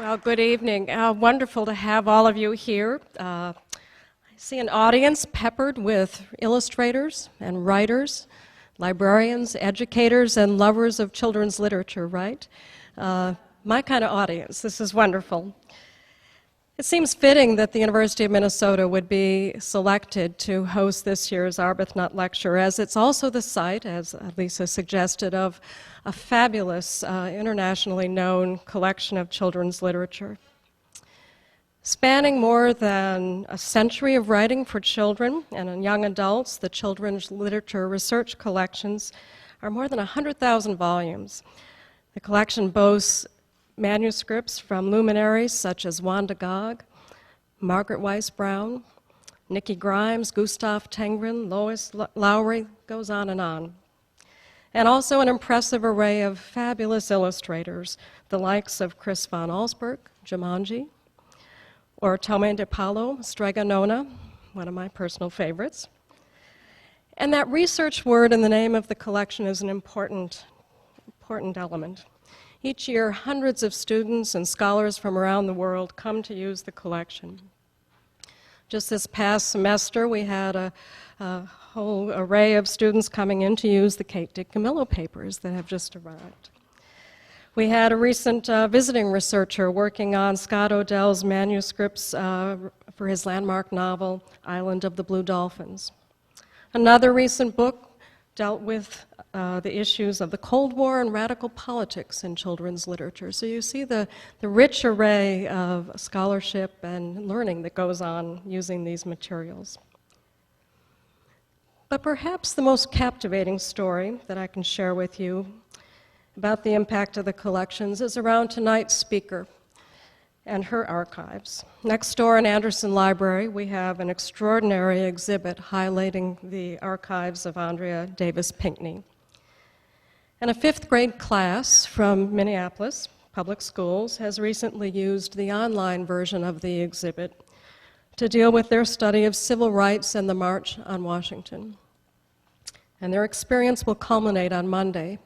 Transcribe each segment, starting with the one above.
Well, good evening. Wonderful to have all of you here. I see an audience peppered with illustrators and writers, librarians, educators, and lovers of children's literature, right? My kind of audience. This is wonderful. It seems fitting that the University of Minnesota would be selected to host this year's Arbuthnot lecture, as it's also the site, as Lisa suggested, of a fabulous, internationally known collection of children's literature. Spanning more than a century of writing for children and young adults, the children's literature research collections are more than 100,000 volumes. The collection boasts manuscripts from luminaries such as Wanda Gog, Margaret Weiss Brown, Nikki Grimes, Gustav Tenggren, Lois Lowry, goes on. And also an impressive array of fabulous illustrators, the likes of Chris von Allsburg, Jumanji, or Tome de Paulo, Strega Nona, one of my personal favorites. And that research word in the name of the collection is an important element. Each year, hundreds of students and scholars from around the world come to use the collection. Just this past semester, we had a whole array of students coming in to use the Kate DiCamillo papers that have just arrived. We had a recent visiting researcher working on Scott Odell's manuscripts for his landmark novel, Island of the Blue Dolphins. Another recent book dealt with the issues of the Cold War and radical politics in children's literature. So you see the rich array of scholarship and learning that goes on using these materials. But perhaps the most captivating story that I can share with you about the impact of the collections is around tonight's speaker and her archives. Next door in Anderson Library, we have an extraordinary exhibit highlighting the archives of Andrea Davis Pinkney. And a fifth grade class from Minneapolis Public Schools has recently used the online version of the exhibit to deal with their study of civil rights and the March on Washington. And their experience will culminate on Monday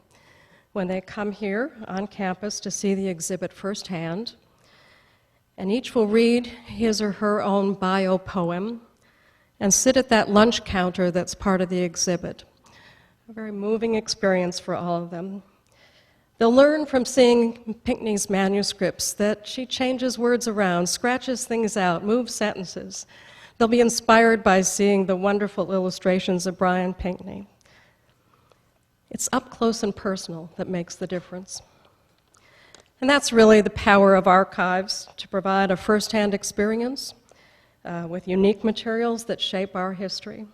when they come here on campus to see the exhibit firsthand. And each will read his or her own bio poem and sit at that lunch counter that's part of the exhibit. A very moving experience for all of them. They'll learn from seeing Pinkney's manuscripts that she changes words around, scratches things out, moves sentences. They'll be inspired by seeing the wonderful illustrations of Brian Pinkney. It's up close and personal that makes the difference. And that's really the power of archives, to provide a firsthand experience with unique materials that shape our history.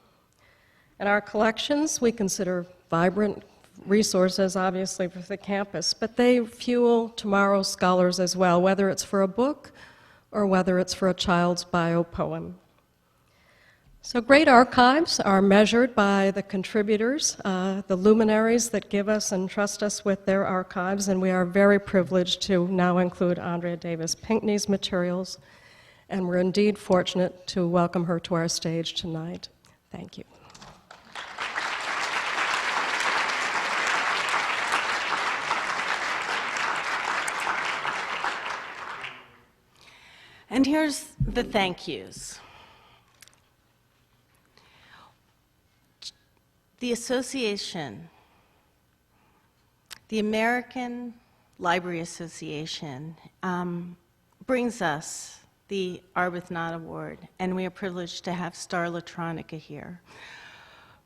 And our collections we consider vibrant resources, obviously, for the campus, but they fuel tomorrow's scholars as well, whether it's for a book or whether it's for a child's bio poem. So great archives are measured by the contributors, the luminaries that give us and trust us with their archives, and we are very privileged to now include Andrea Davis Pinkney's materials, and we're indeed fortunate to welcome her to our stage tonight. Thank you. And here's the thank yous. The association, the American Library Association, brings us the Arbuthnot Award, and we are privileged to have Star Latronica here.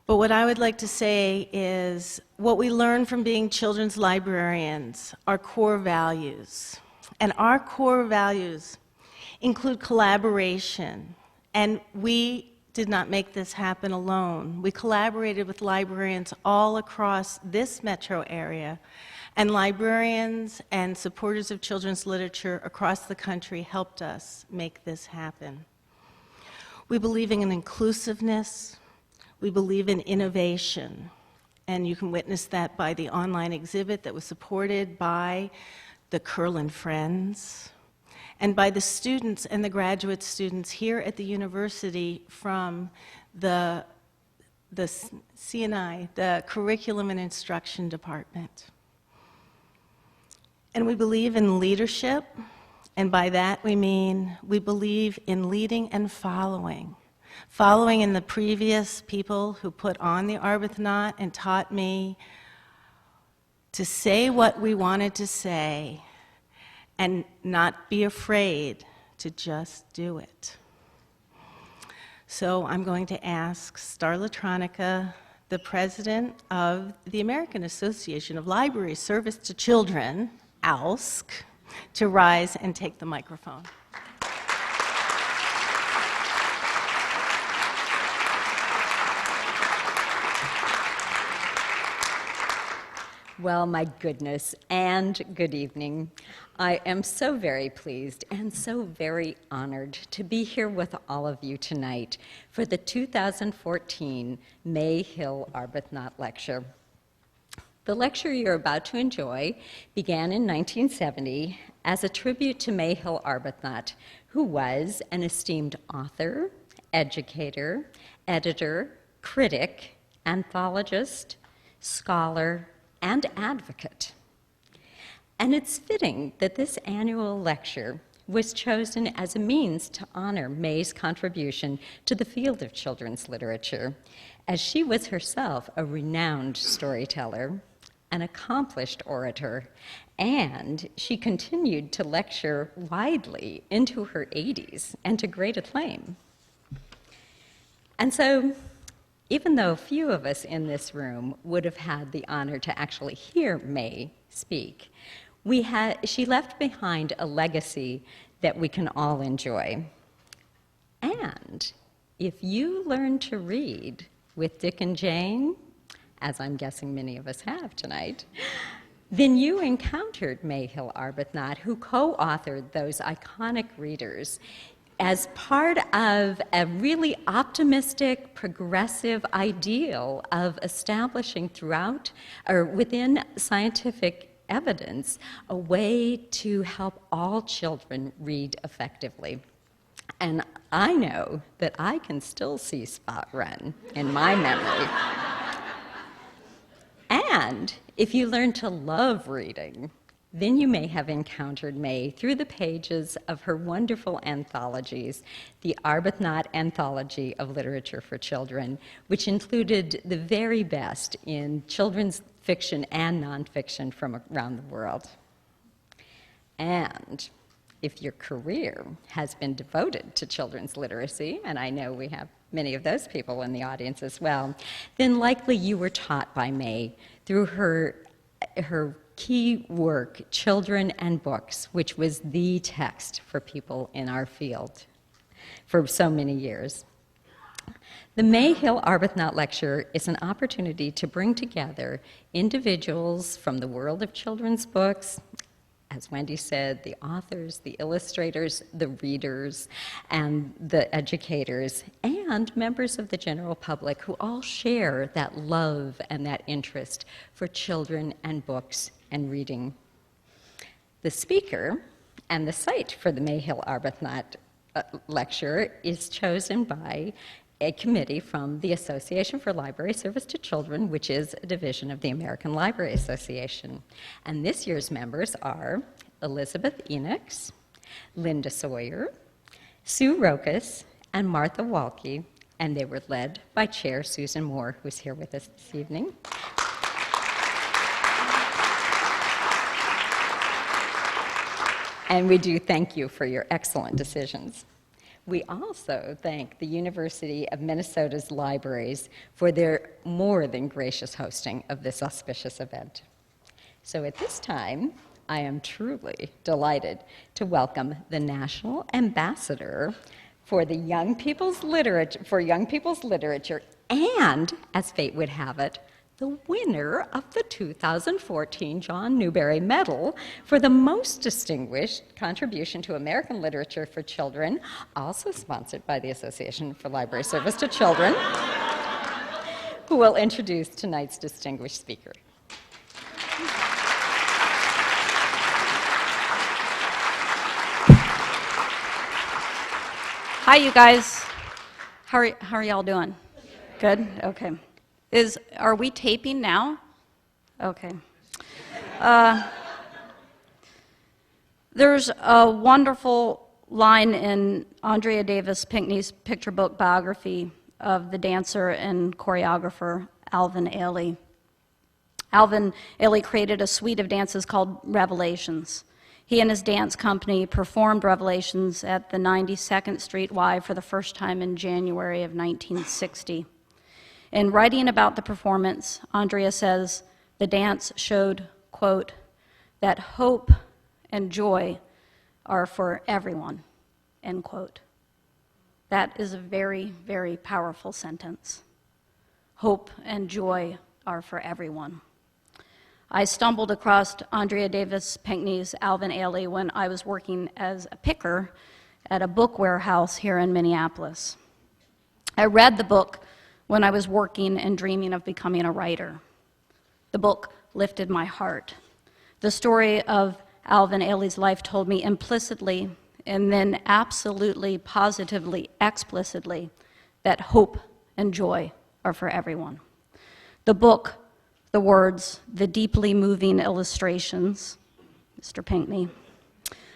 But what I would like to say is what we learn from being children's librarians are core values. And our core values include collaboration, and we did not make this happen alone. We collaborated with librarians all across this metro area, and librarians and supporters of children's literature across the country helped us make this happen. We believe in inclusiveness, we believe in innovation, and you can witness that by the online exhibit that was supported by the Curlin Friends, and by the students and the graduate students here at the university from the C&I, the Curriculum and Instruction Department. And we believe in leadership And by that we mean we believe in leading and following. Following in the previous people who put on the Arbuthnot and taught me to say what we wanted to say and not be afraid to just do it. So I'm going to ask Starlatronica, the president of the American Association of Library Service to Children, ALSC, to rise and take the microphone. Well, my goodness, and good evening. I am so very pleased and so very honored to be here with all of you tonight for the 2014 May Hill Arbuthnot Lecture. The lecture you're about to enjoy began in 1970 as a tribute to May Hill Arbuthnot, who was an esteemed author, educator, editor, critic, anthologist, scholar, and advocate. And it's fitting that this annual lecture was chosen as a means to honor May's contribution to the field of children's literature, as she was herself a renowned storyteller, an accomplished orator, and she continued to lecture widely into her 80s and to great acclaim. And so, even though few of us in this room would have had the honor to actually hear May speak, she left behind a legacy that we can all enjoy. And if you learn to read with Dick and Jane, as I'm guessing many of us have tonight, then you encountered May Hill Arbuthnot, who co-authored those iconic readers as part of a really optimistic, progressive ideal of establishing throughout or within scientific evidence a way to help all children read effectively. And I know that I can still see Spot Run in my memory. And if you learn to love reading, then you may have encountered May through the pages of her wonderful anthologies, the Arbuthnot Anthology of Literature for Children, which included the very best in children's fiction and nonfiction from around the world. And if your career has been devoted to children's literacy, and I know we have many of those people in the audience as well, then likely you were taught by May through her key work, Children and Books, which was the text for people in our field for so many years. The May Hill Arbuthnot Lecture is an opportunity to bring together individuals from the world of children's books, as Wendy said, the authors, the illustrators, the readers, and the educators, and members of the general public who all share that love and that interest for children and books and reading. The speaker and the site for the May Hill Arbuthnot lecture is chosen by a committee from the Association for Library Service to Children, which is a division of the American Library Association. And this year's members are Elizabeth Enochs, Linda Sawyer, Sue Rokas, and Martha Walke, and they were led by Chair Susan Moore, who's here with us this evening. And we do thank you for your excellent decisions. We also thank the University of Minnesota's libraries for their more than gracious hosting of this auspicious event. So at this time, I am truly delighted to welcome the National Ambassador for Young People's Literature, and, as fate would have it, the winner of the 2014 John Newbery Medal for the most distinguished contribution to American literature for children, also sponsored by the Association for Library Service to Children, who will introduce tonight's distinguished speaker. Hi, you guys. How are y'all doing? Good? Okay. Are we taping now? Okay. There's a wonderful line in Andrea Davis Pinkney's picture book biography of the dancer and choreographer Alvin Ailey. Alvin Ailey created a suite of dances called Revelations. He and his dance company performed Revelations at the 92nd Street Y for the first time in January of 1960. In writing about the performance, Andrea says, the dance showed, quote, that hope and joy are for everyone, end quote. That is a very, very powerful sentence. Hope and joy are for everyone. I stumbled across Andrea Davis Pinkney's Alvin Ailey when I was working as a picker at a book warehouse here in Minneapolis. I read the book when I was working and dreaming of becoming a writer. The book lifted my heart. The story of Alvin Ailey's life told me implicitly and then absolutely, positively, explicitly that hope and joy are for everyone. The book, the words, the deeply moving illustrations, Mr. Pinkney,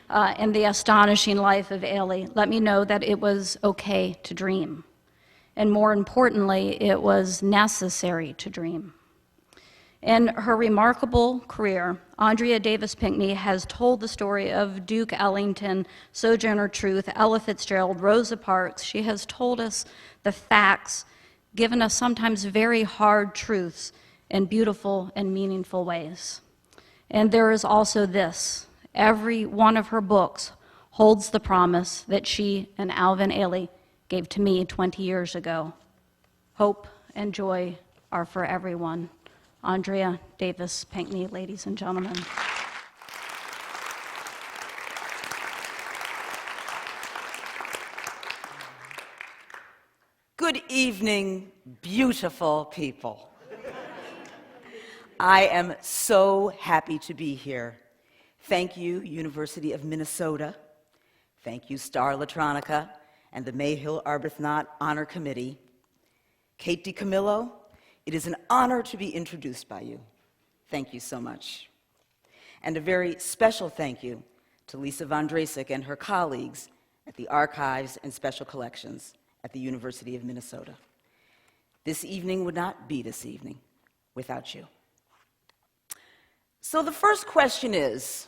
and the astonishing life of Ailey let me know that it was okay to dream. And more importantly, it was necessary to dream. In her remarkable career, Andrea Davis Pinkney has told the story of Duke Ellington, Sojourner Truth, Ella Fitzgerald, Rosa Parks. She has told us the facts, given us sometimes very hard truths in beautiful and meaningful ways. And there is also this. Every one of her books holds the promise that she and Alvin Ailey gave to me 20 years ago. Hope and joy are for everyone. Andrea Davis Pinkney, ladies and gentlemen. Good evening, beautiful people. I am so happy to be here. Thank you, University of Minnesota. Thank you, Star Latronica and the Mayhill Arbuthnot Honor Committee. Kate DiCamillo, it is an honor to be introduced by you. Thank you so much. And a very special thank you to Lisa Von Drasek and her colleagues at the Archives and Special Collections at the University of Minnesota. This evening would not be this evening without you. So the first question is,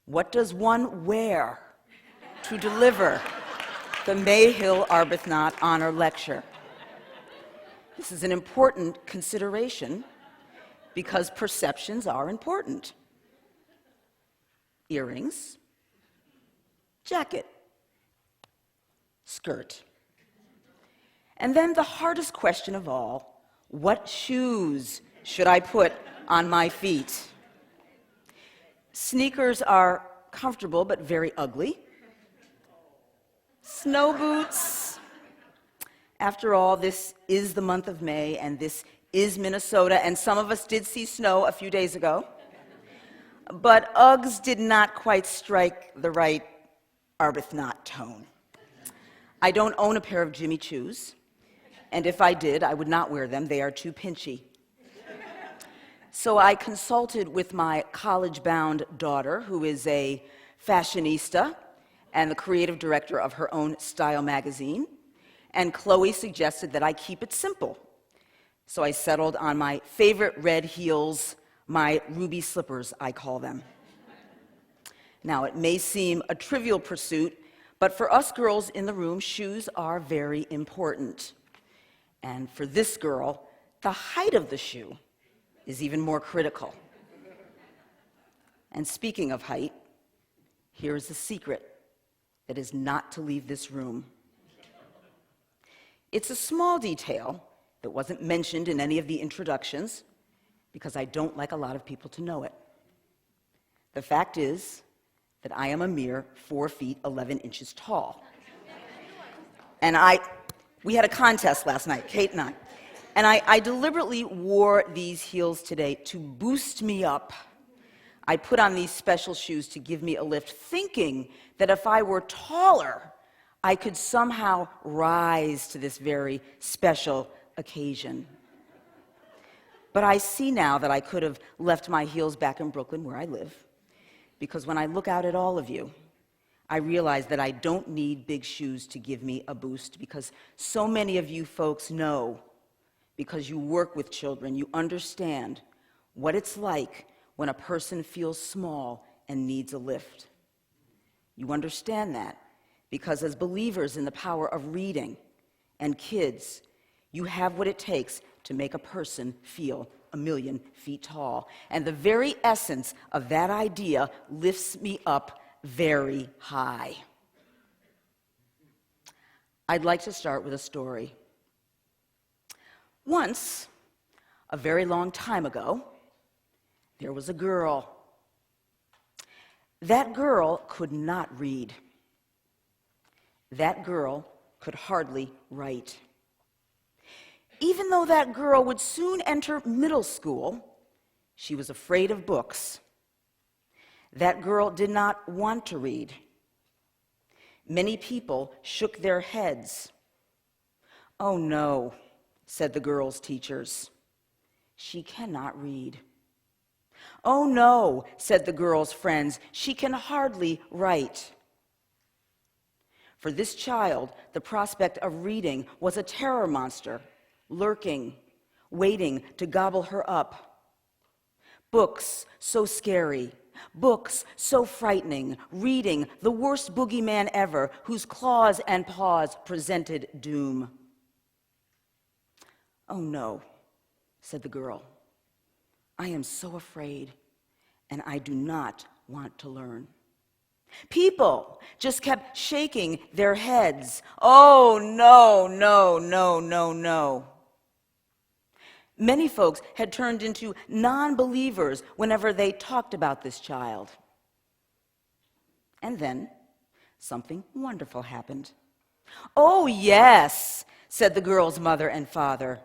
what does one wear to deliver the Mayhill Arbuthnot Honor Lecture? This is an important consideration because perceptions are important. Earrings, jacket, skirt. And then the hardest question of all, what shoes should I put on my feet? Sneakers are comfortable but very ugly. Snow boots. After all, this is the month of May, and this is Minnesota, and some of us did see snow a few days ago. But Uggs did not quite strike the right Arbuthnot tone. I don't own a pair of Jimmy Choos, and if I did, I would not wear them. They are too pinchy. So I consulted with my college-bound daughter, who is a fashionista and the creative director of her own style magazine, and Chloe suggested that I keep it simple. So I settled on my favorite red heels, my ruby slippers, I call them. Now, it may seem a trivial pursuit, but for us girls in the room, shoes are very important. And for this girl, the height of the shoe is even more critical. And speaking of height, here's the secret that is not to leave this room. It's a small detail that wasn't mentioned in any of the introductions because I don't like a lot of people to know it. The fact is that I am a mere 4 feet 11 inches tall. And we had a contest last night, Kate and I deliberately wore these heels today to boost me up. I put on these special shoes to give me a lift, thinking that if I were taller, I could somehow rise to this very special occasion. But I see now that I could have left my heels back in Brooklyn, where I live, because when I look out at all of you, I realize that I don't need big shoes to give me a boost, because so many of you folks know, because you work with children, you understand what it's like when a person feels small and needs a lift. You understand that because as believers in the power of reading and kids, you have what it takes to make a person feel 1,000,000 feet tall. And the very essence of that idea lifts me up very high. I'd like to start with a story. Once, a very long time ago, there was a girl. That girl could not read. That girl could hardly write. Even though that girl would soon enter middle school, she was afraid of books. That girl did not want to read. Many people shook their heads. "Oh no," said the girl's teachers. "She cannot read." "Oh no," said the girl's friends. "She can hardly write." For this child, the prospect of reading was a terror monster, lurking, waiting to gobble her up. Books so scary, books so frightening, reading the worst boogeyman ever, whose claws and paws presented doom. "Oh no," said the girl. "I am so afraid, and I do not want to learn." People just kept shaking their heads. "Oh no, no, no, no, no." Many folks had turned into non-believers whenever they talked about this child. And then something wonderful happened. "Oh yes," said the girl's mother and father.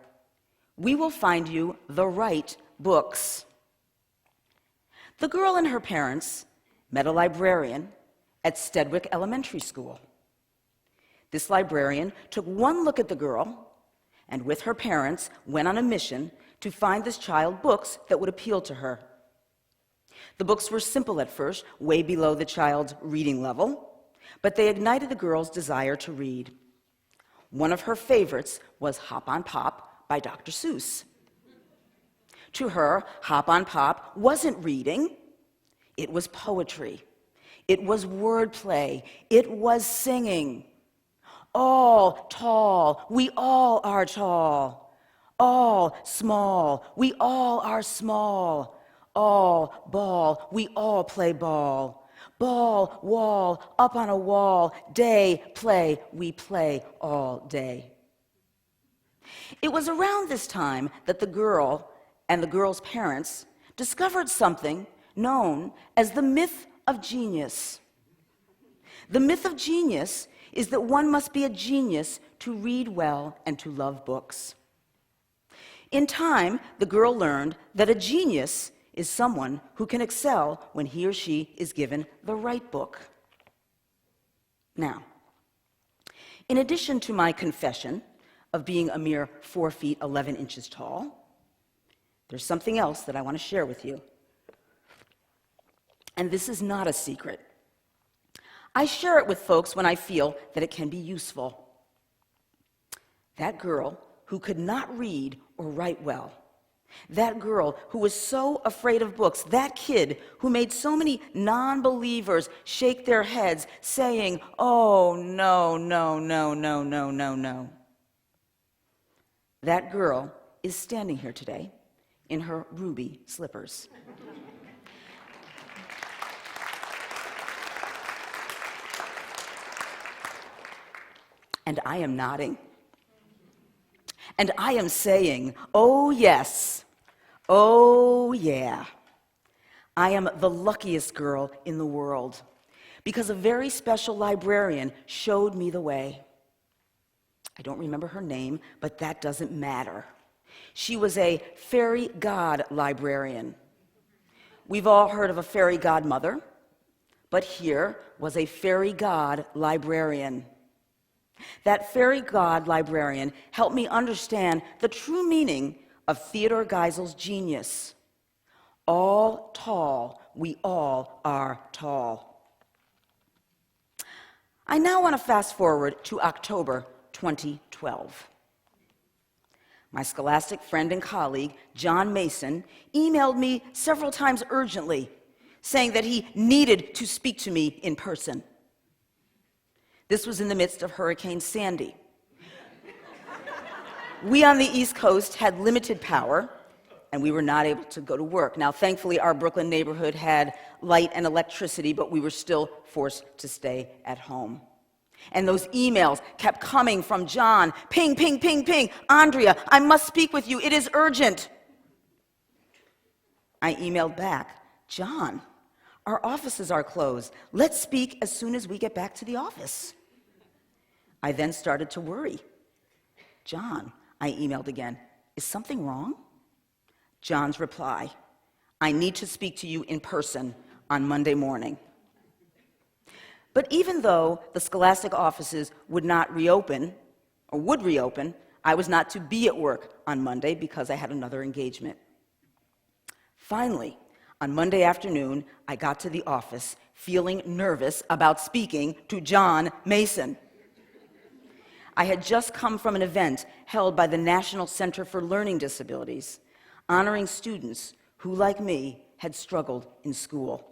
"We will find you the right books." The girl and her parents met a librarian at Stedwick Elementary School. This librarian took one look at the girl and with her parents went on a mission to find this child books that would appeal to her. The books were simple at first, way below the child's reading level, but they ignited the girl's desire to read. One of her favorites was Hop on Pop by Dr. Seuss. To her, Hop on Pop wasn't reading, it was poetry. It was wordplay. It was singing. All tall, we all are tall. All small, we all are small. All ball, we all play ball. Ball, wall, up on a wall. Day, play, we play all day. It was around this time that the girl and the girl's parents discovered something known as the myth of genius. The myth of genius is that one must be a genius to read well and to love books. In time, the girl learned that a genius is someone who can excel when he or she is given the right book. Now, in addition to my confession of being a mere 4 feet 11 inches tall, there's something else that I want to share with you. And this is not a secret. I share it with folks when I feel that it can be useful. That girl who could not read or write well, that girl who was so afraid of books, that kid who made so many non-believers shake their heads saying, "Oh, no, no, no, no, no, no, no." That girl is standing here today in her ruby slippers. And I am nodding. And I am saying, "Oh yes, oh yeah. I am the luckiest girl in the world because a very special librarian showed me the way." I don't remember her name, but that doesn't matter. She was a fairy god librarian. We've all heard of a fairy godmother, but here was a fairy god librarian. That fairy god librarian helped me understand the true meaning of Theodore Geisel's genius. all tall. We all are tall. I now want to fast forward to October 2012. My scholastic friend and colleague, John Mason, emailed me several times urgently, saying that he needed to speak to me in person. This was in the midst of Hurricane Sandy. We on the East Coast had limited power, and we were not able to go to work. Now, thankfully, our Brooklyn neighborhood had light and electricity, but we were still forced to stay at home. And those emails kept coming from John. Ping, ping, ping, ping. Andrea, I must speak with you. It is urgent. I emailed back, John, our offices are closed. Let's speak as soon as we get back to the office. I then started to worry. John, I emailed again, is something wrong? John's reply, I need to speak to you in person on Monday morning. But even though the scholastic offices would not reopen, or would reopen, I was not to be at work on Monday because I had another engagement. Finally, on Monday afternoon, I got to the office feeling nervous about speaking to John Mason. I had just come from an event held by the National Center for Learning Disabilities, honoring students who, like me, had struggled in school.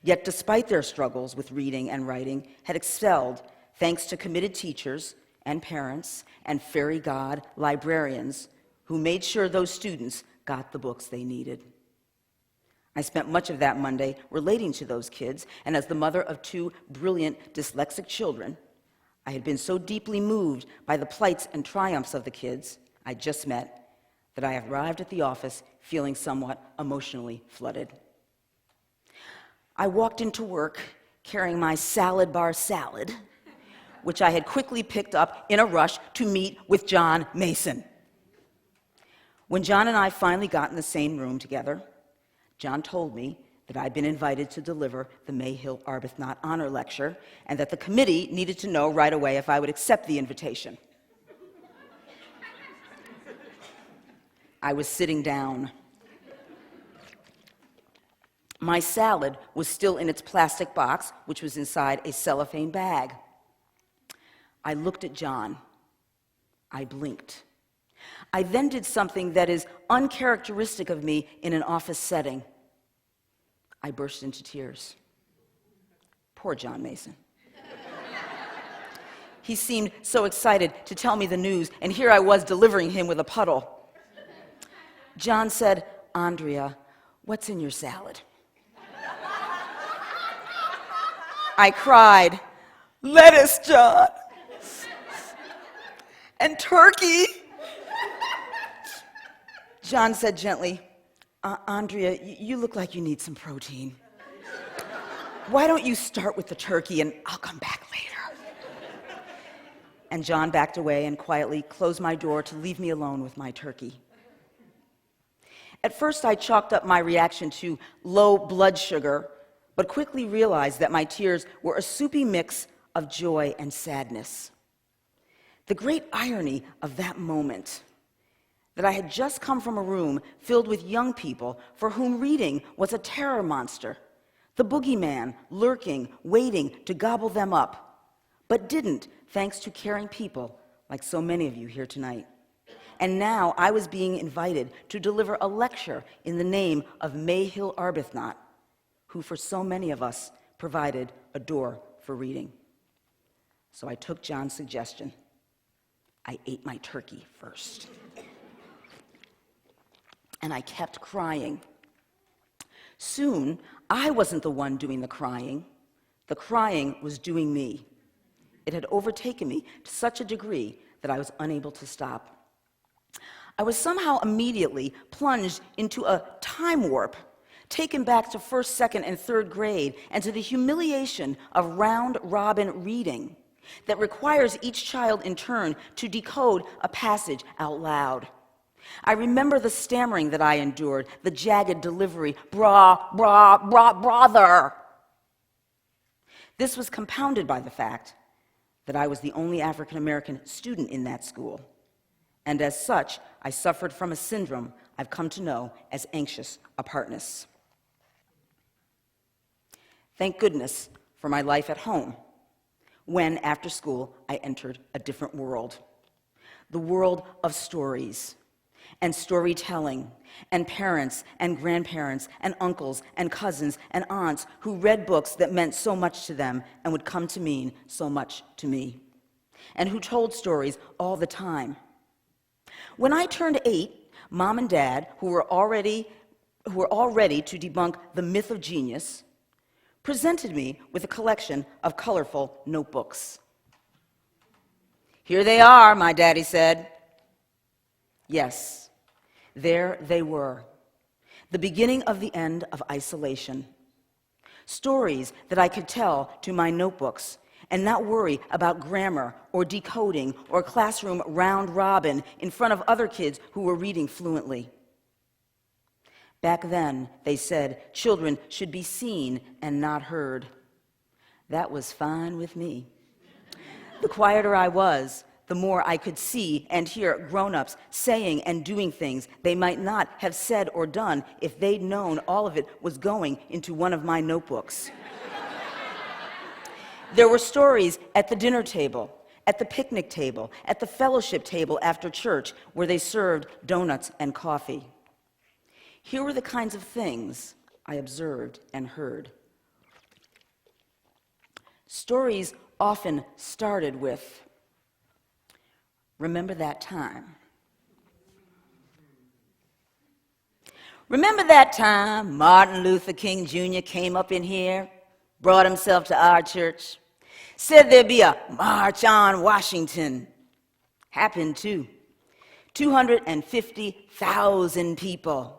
Yet despite their struggles with reading and writing, had excelled thanks to committed teachers and parents and fairy god librarians who made sure those students got the books they needed. I spent much of that Monday relating to those kids, and as the mother of two brilliant dyslexic children, I had been so deeply moved by the plights and triumphs of the kids I just met that I arrived at the office feeling somewhat emotionally flooded. I walked into work carrying my salad bar salad, which I had quickly picked up in a rush to meet with John Mason. When John and I finally got in the same room together, John told me that I'd been invited to deliver the Mayhill Arbuthnot Honor Lecture and that the committee needed to know right away if I would accept the invitation. I was sitting down. My salad was still in its plastic box, which was inside a cellophane bag. I looked at John. I blinked. I then did something that is uncharacteristic of me in an office setting. I burst into tears. Poor John Mason. He seemed so excited to tell me the news, and here I was delivering him with a puddle. John said, Andrea, what's in your salad? I cried, lettuce, John, and turkey. John said gently, Andrea, you look like you need some protein. Why don't you start with the turkey and I'll come back later? And John backed away and quietly closed my door to leave me alone with my turkey. At first, I chalked up my reaction to low blood sugar, but quickly realized that my tears were a soupy mix of joy and sadness. The great irony of that moment, that I had just come from a room filled with young people for whom reading was a terror monster, the boogeyman lurking, waiting to gobble them up, but didn't, thanks to caring people like so many of you here tonight. And now I was being invited to deliver a lecture in the name of Mayhill Arbuthnot, who for so many of us provided a door for reading. So I took John's suggestion. I ate my turkey first. And I kept crying. Soon, I wasn't the one doing the crying. The crying was doing me. It had overtaken me to such a degree that I was unable to stop. I was somehow immediately plunged into a time warp, taken back to first, second, and third grade, and to the humiliation of round-robin reading that requires each child in turn to decode a passage out loud. I remember the stammering that I endured, the jagged delivery, brother. This was compounded by the fact that I was the only African-American student in that school, and as such, I suffered from a syndrome I've come to know as anxious apartness. Thank goodness for my life at home, when, after school, I entered a different world. The world of stories and storytelling, and parents and grandparents and uncles and cousins and aunts who read books that meant so much to them and would come to mean so much to me, and who told stories all the time. When I turned 8, Mom and Dad, who were all ready to debunk the myth of genius, presented me with a collection of colorful notebooks. "Here they are," my daddy said. Yes, there they were, the beginning of the end of isolation. Stories that I could tell to my notebooks and not worry about grammar or decoding or classroom round robin in front of other kids who were reading fluently. Back then, they said children should be seen and not heard. That was fine with me. The quieter I was, the more I could see and hear grown-ups saying and doing things they might not have said or done if they'd known all of it was going into one of my notebooks. There were stories at the dinner table, at the picnic table, at the fellowship table after church, where they served donuts and coffee. Here were the kinds of things I observed and heard. Stories often started with, "Remember that time? Remember that time Martin Luther King Jr. came up in here, brought himself to our church, said there'd be a march on Washington. Happened too. 250,000 people.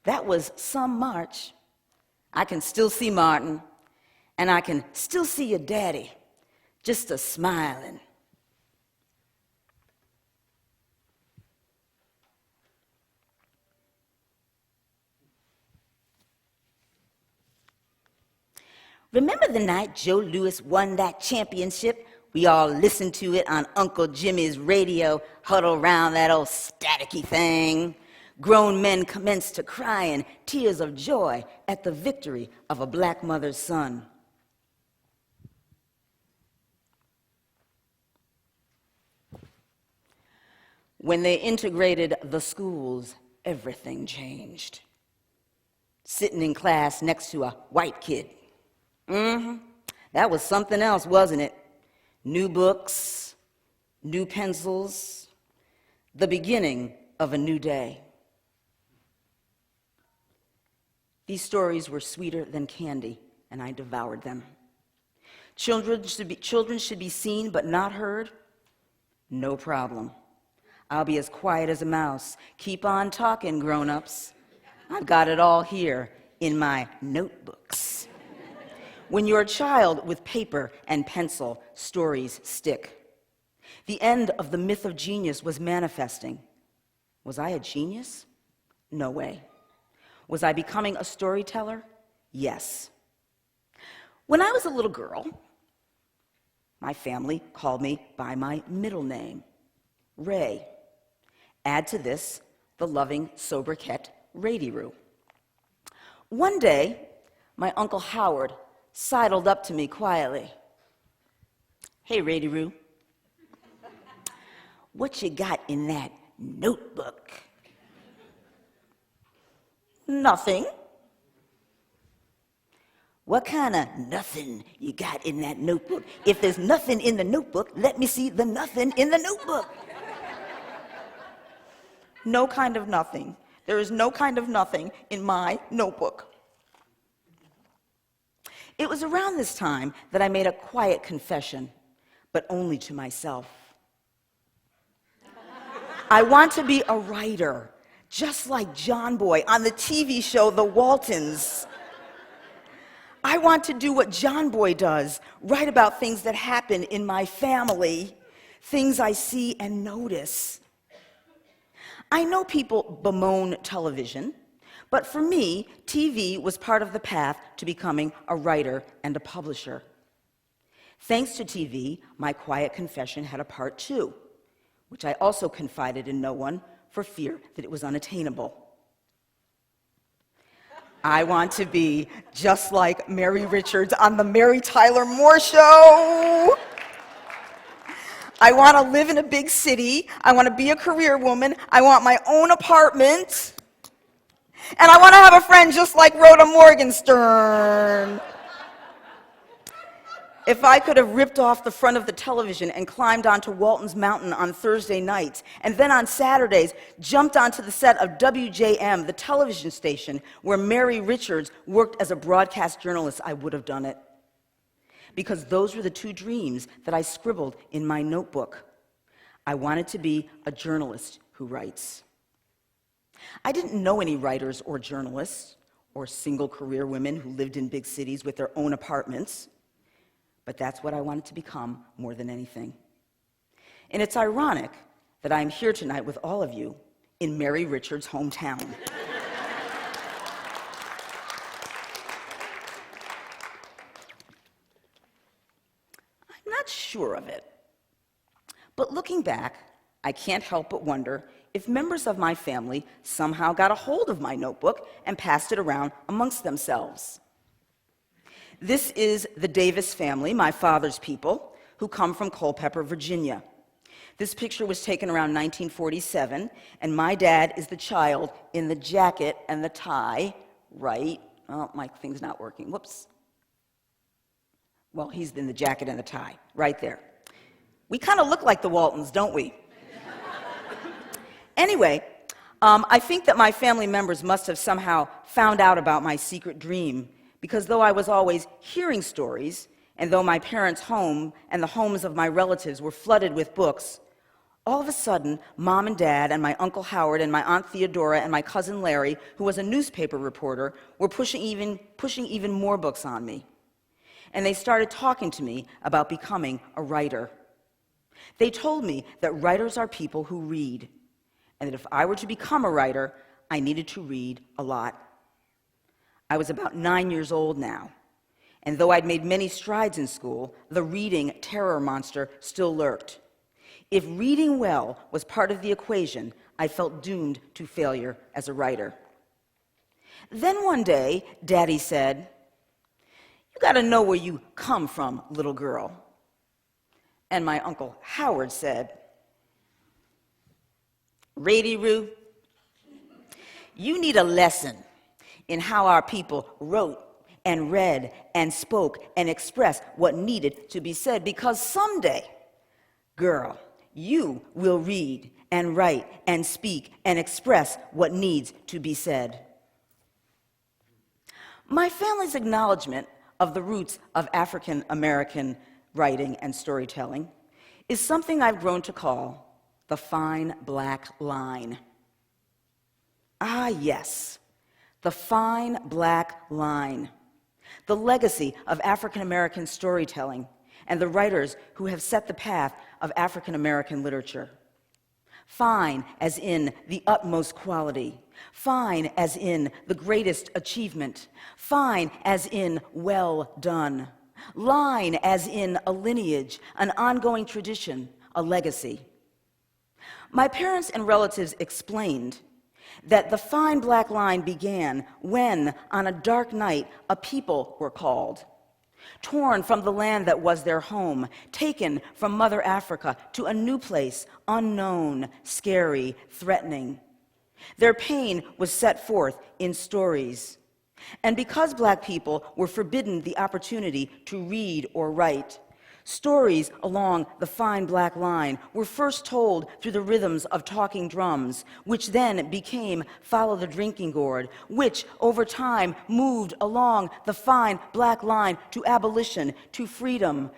That was some march. I can still see Martin, and I can still see your daddy, just a-smiling. Remember the night Joe Louis won that championship? We all listened to it on Uncle Jimmy's radio, huddled around that old staticky thing. Grown men commenced to cry in tears of joy at the victory of a black mother's son. When they integrated the schools, everything changed. Sitting in class next to a white kid. That was something else, wasn't it? New books, new pencils, the beginning of a new day. These stories were sweeter than candy, and I devoured them. Children should be seen but not heard? No problem. I'll be as quiet as a mouse. Keep on talking, grown-ups. I've got it all here in my notebooks. When you're a child with paper and pencil, stories stick. The end of the myth of genius was manifesting. Was I a genius? No way. Was I becoming a storyteller? Yes. When I was a little girl, my family called me by my middle name, Ray. Add to this the loving sobriquet, Rady-Roo. One day, my Uncle Howard sidled up to me quietly. "Hey, Rady-Roo, what you got in that notebook?" "Nothing." "What kind of nothing you got in that notebook? If there's nothing in the notebook, let me see the nothing in the notebook." "No kind of nothing. There is no kind of nothing in my notebook." It was around this time that I made a quiet confession, but only to myself. I want to be a writer, just like John Boy on the TV show The Waltons. I want to do what John Boy does, write about things that happen in my family, things I see and notice. I know people bemoan television, but for me, TV was part of the path to becoming a writer and a publisher. Thanks to TV, my quiet confession had a part 2, which I also confided in no one for fear that it was unattainable. I want to be just like Mary Richards on the Mary Tyler Moore Show. I want to live in a big city. I want to be a career woman. I want my own apartment. And I want to have a friend just like Rhoda Morgenstern. If I could have ripped off the front of the television and climbed onto Walton's Mountain on Thursday nights, and then on Saturdays jumped onto the set of WJM, the television station where Mary Richards worked as a broadcast journalist, I would have done it. Because those were the two dreams that I scribbled in my notebook. I wanted to be a journalist who writes. I didn't know any writers or journalists or single career women who lived in big cities with their own apartments. But that's what I wanted to become more than anything. And it's ironic that I'm here tonight with all of you in Mary Richards' hometown. I'm not sure of it. But looking back, I can't help but wonder if members of my family somehow got a hold of my notebook and passed it around amongst themselves. This is the Davis family, my father's people, who come from Culpeper, Virginia. This picture was taken around 1947, and my dad is the child in the jacket and the tie, right? Oh, my thing's not working. Whoops. Well, he's in the jacket and the tie, right there. We kind of look like the Waltons, don't we? Anyway, I think that my family members must have somehow found out about my secret dream, because though I was always hearing stories, and though my parents' home and the homes of my relatives were flooded with books, all of a sudden, Mom and Dad and my Uncle Howard and my Aunt Theodora and my cousin Larry, who was a newspaper reporter, were pushing even more books on me. And they started talking to me about becoming a writer. They told me that writers are people who read, and that if I were to become a writer, I needed to read a lot. I was about 9 years old now, and though I'd made many strides in school, the reading terror monster still lurked. If reading well was part of the equation, I felt doomed to failure as a writer. Then one day, Daddy said, "You gotta know where you come from, little girl." And my Uncle Howard said, "Rady Roo, you need a lesson in how our people wrote and read and spoke and expressed what needed to be said, because someday, girl, you will read and write and speak and express what needs to be said." My family's acknowledgement of the roots of African American writing and storytelling is something I've grown to call the fine black line. Ah, yes. The fine black line, the legacy of African American storytelling and the writers who have set the path of African American literature. Fine as in the utmost quality, fine as in the greatest achievement, fine as in well done, line as in a lineage, an ongoing tradition, a legacy. My parents and relatives explained that the fine black line began when, on a dark night, a people were called, torn from the land that was their home, taken from Mother Africa to a new place, unknown, scary, threatening. Their pain was set forth in stories. And because black people were forbidden the opportunity to read or write, stories along the fine black line were first told through the rhythms of talking drums, which then became Follow the Drinking Gourd, which over time moved along the fine black line to abolition, to freedom,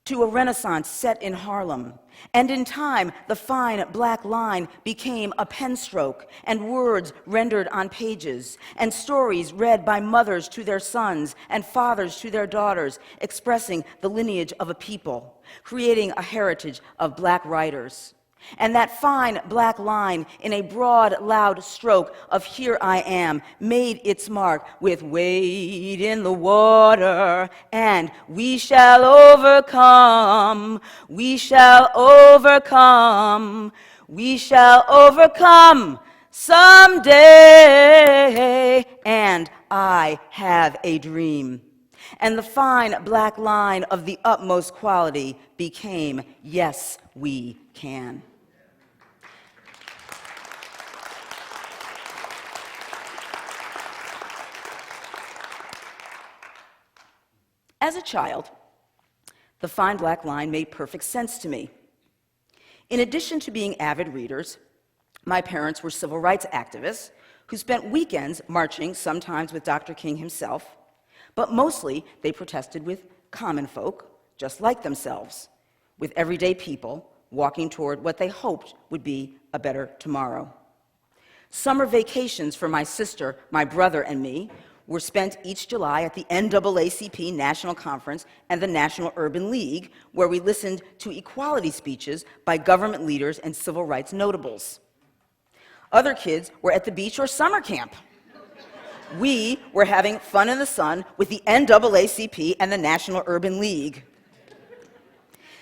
to a renaissance set in Harlem. And in time, the fine black line became a pen stroke and words rendered on pages and stories read by mothers to their sons and fathers to their daughters, expressing the lineage of a people, creating a heritage of black writers. And that fine black line, in a broad, loud stroke of "Here I Am," made its mark with "Wade in the water," and "We shall overcome, we shall overcome, we shall overcome." someday, and I have a dream. And the fine black line of the utmost quality became, yes, we can. As a child, the fine black line made perfect sense to me. In addition to being avid readers, my parents were civil rights activists who spent weekends marching, sometimes with Dr. King himself, but mostly they protested with common folk, just like themselves, with everyday people walking toward what they hoped would be a better tomorrow. Summer vacations for my sister, my brother, and me were spent each July at the NAACP National Conference and the National Urban League, where we listened to equality speeches by government leaders and civil rights notables. Other kids were at the beach or summer camp. We were having fun in the sun with the NAACP and the National Urban League.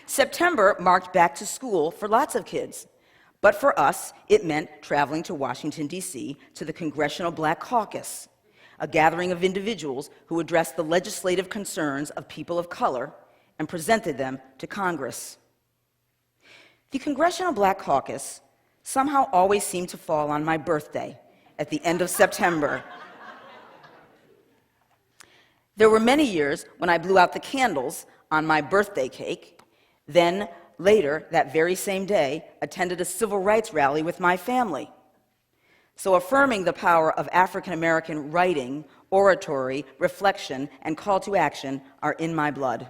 September marked back to school for lots of kids, but for us, it meant traveling to Washington, D.C. to the Congressional Black Caucus, a gathering of individuals who addressed the legislative concerns of people of color and presented them to Congress. The Congressional Black Caucus somehow always seemed to fall on my birthday at the end of September. There were many years when I blew out the candles on my birthday cake, then later that very same day attended a civil rights rally with my family. So affirming the power of African American writing, oratory, reflection, and call to action are in my blood.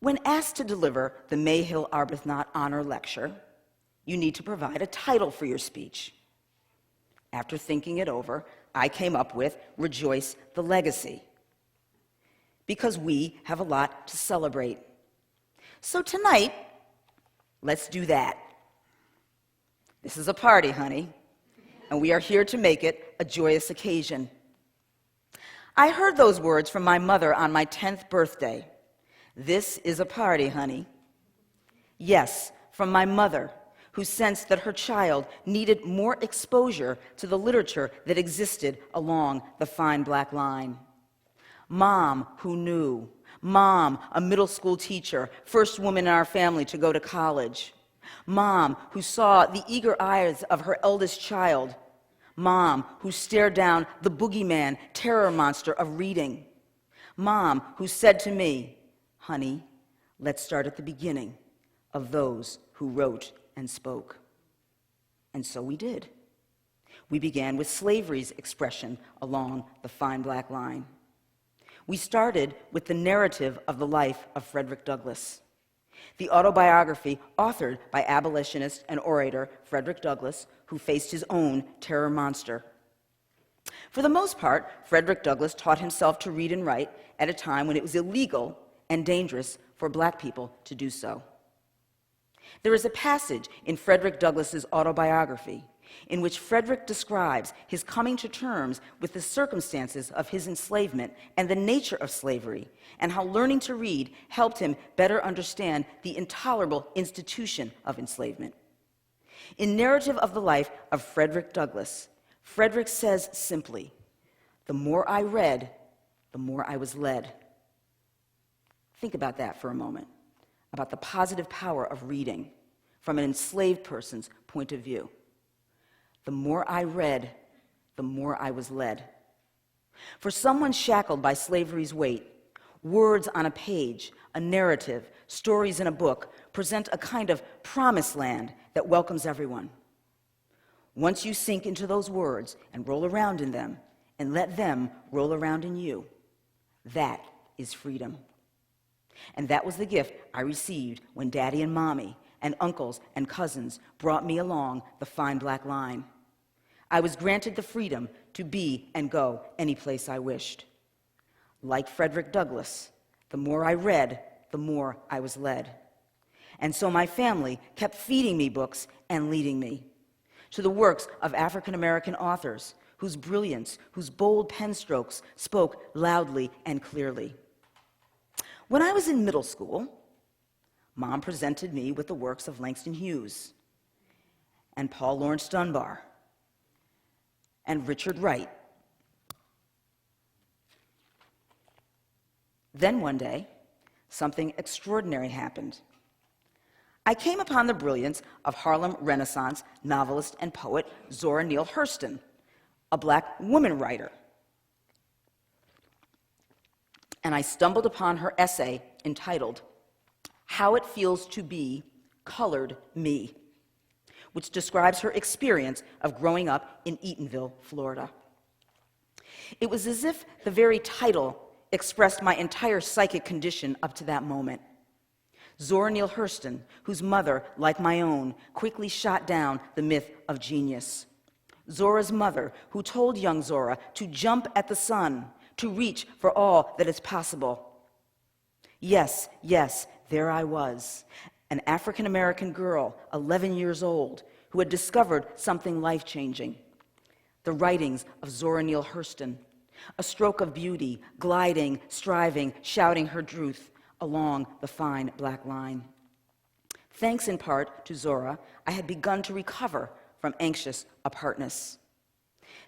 When asked to deliver the Mayhill Arbuthnot Honor Lecture, you need to provide a title for your speech. After thinking it over, I came up with Rejoice the Legacy, because we have a lot to celebrate. So tonight, let's do that. This is a party, honey, and we are here to make it a joyous occasion. I heard those words from my mother on my 10th birthday. This is a party, honey. Yes, from my mother, who sensed that her child needed more exposure to the literature that existed along the fine black line. Mom, who knew. Mom, a middle school teacher, first woman in our family to go to college. Mom, who saw the eager eyes of her eldest child. Mom, who stared down the boogeyman, terror monster of reading. Mom, who said to me, honey, let's start at the beginning of those who wrote and spoke. And so we did. We began with slavery's expression along the fine black line. We started with the narrative of the life of Frederick Douglass, the autobiography authored by abolitionist and orator Frederick Douglass, who faced his own terror monster. For the most part, Frederick Douglass taught himself to read and write at a time when it was illegal and dangerous for black people to do so. There is a passage in Frederick Douglass's autobiography in which Frederick describes his coming to terms with the circumstances of his enslavement and the nature of slavery, and how learning to read helped him better understand the intolerable institution of enslavement. In Narrative of the Life of Frederick Douglass, Frederick says simply, "The more I read, the more I was led." Think about that for a moment, about the positive power of reading from an enslaved person's point of view. The more I read, the more I was led. For someone shackled by slavery's weight, words on a page, a narrative, stories in a book present a kind of promised land that welcomes everyone. Once you sink into those words and roll around in them and let them roll around in you, that is freedom. And that was the gift I received when Daddy and Mommy and uncles and cousins brought me along the fine black line. I was granted the freedom to be and go any place I wished. Like Frederick Douglass, the more I read, the more I was led. And so my family kept feeding me books and leading me to the works of African American authors whose brilliance, whose bold pen strokes spoke loudly and clearly. When I was in middle school, Mom presented me with the works of Langston Hughes. and Paul Laurence Dunbar and Richard Wright. Then one day, something extraordinary happened. I came upon the brilliance of Harlem Renaissance novelist and poet Zora Neale Hurston, a black woman writer. And I stumbled upon her essay entitled, How It Feels to Be Colored Me, which describes her experience of growing up in Eatonville, Florida. It was as if the very title expressed my entire psychic condition up to that moment. Zora Neale Hurston, whose mother, like my own, quickly shot down the myth of genius. Zora's mother, who told young Zora to jump at the sun, to reach for all that is possible. Yes, there I was, an African-American girl, 11 years old, who had discovered something life-changing. The writings of Zora Neale Hurston, a stroke of beauty, gliding, striving, shouting her truth along the fine black line. Thanks in part to Zora, I had begun to recover from anxious apartness.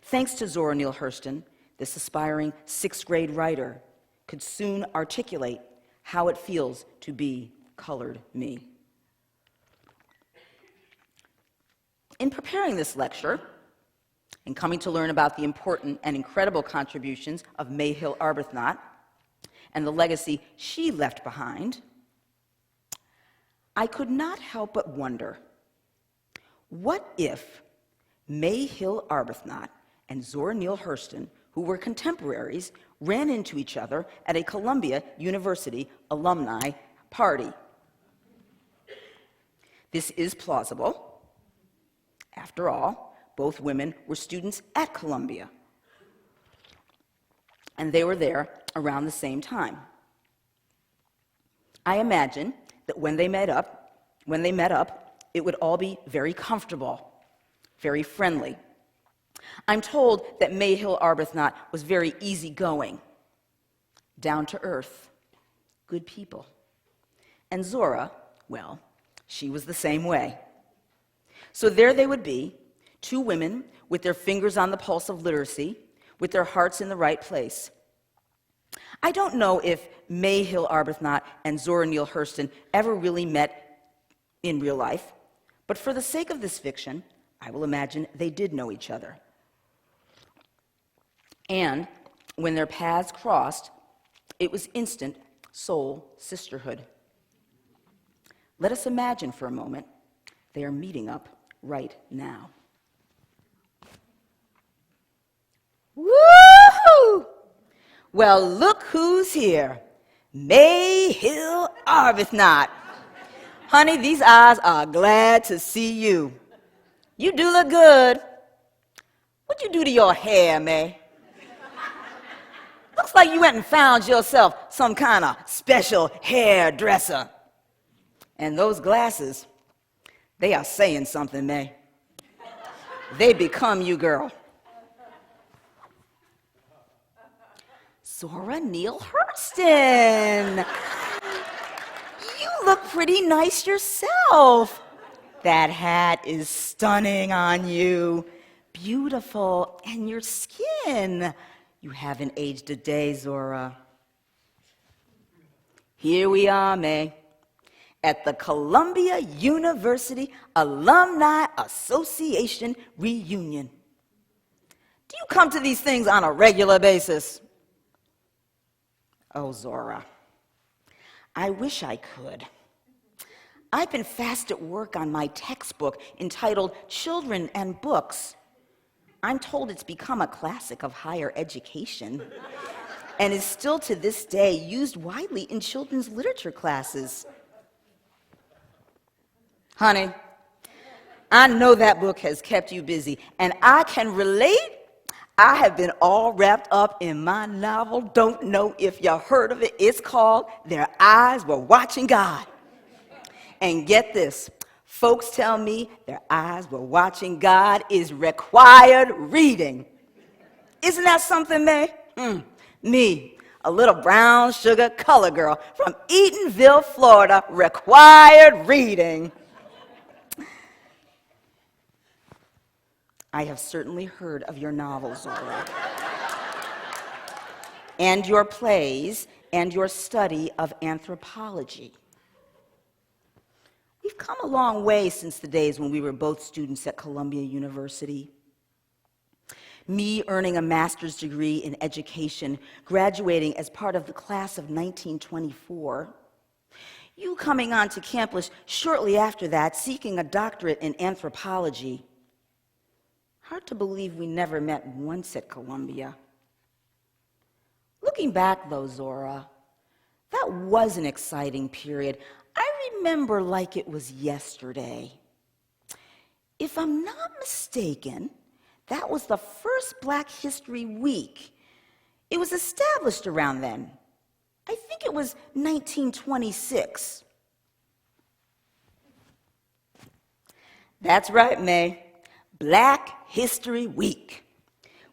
Thanks to Zora Neale Hurston, this aspiring sixth-grade writer could soon articulate how it feels to be colored me. In preparing this lecture, and coming to learn about the important and incredible contributions of May Hill Arbuthnot and the legacy she left behind, I could not help but wonder, what if May Hill Arbuthnot and Zora Neale Hurston, who were contemporaries, ran into each other at a Columbia University alumni party? This is plausible. After all, both women were students at Columbia, and they were there around the same time. I imagine that when they met up, it would all be very comfortable, very friendly. I'm told that May Hill Arbuthnot was very easygoing, down to earth, good people. And Zora, well, she was the same way. So there they would be, two women with their fingers on the pulse of literacy, with their hearts in the right place. I don't know if May Hill Arbuthnot and Zora Neale Hurston ever really met in real life, but for the sake of this fiction, I will imagine they did know each other. And when their paths crossed, it was instant soul sisterhood. Let us imagine for a moment they are meeting up right now. Woo-hoo! Well, look who's here. May Hill Arbuthnot. Honey, these eyes are glad to see you. You do look good. What'd you do to your hair, May? Looks like you went and found yourself some kind of special hairdresser. And those glasses, they are saying something, May. They become you, girl. Zora Neale Hurston. You look pretty nice yourself. That hat is stunning on you. Beautiful. And your skin. You haven't aged a day, Zora. Here we are, May, at the Columbia University Alumni Association reunion. Do you come to these things on a regular basis? Oh, Zora, I wish I could. I've been fast at work on my textbook entitled Children and Books. I'm told it's become a classic of higher education and is still to this day used widely in children's literature classes. Honey, I know that book has kept you busy, and I can relate. I have been all wrapped up in my novel. Don't know if you heard of it. It's called Their Eyes Were Watching God. And get this, folks tell me Their Eyes Were Watching God is required reading. Isn't that something, May? Me, a little brown sugar color girl from Eatonville, Florida, required reading. I have certainly heard of your novels, Zora, and your plays, and your study of anthropology. We've come a long way since the days when we were both students at Columbia University. Me earning a master's degree in education, graduating as part of the class of 1924. You coming onto campus shortly after that, seeking a doctorate in anthropology. Hard to believe we never met once at Columbia. Looking back, though, Zora, that was an exciting period. I remember like it was yesterday. If I'm not mistaken, that was the first Black History Week. It was established around then. I think it was 1926. That's right, May. Black History Week.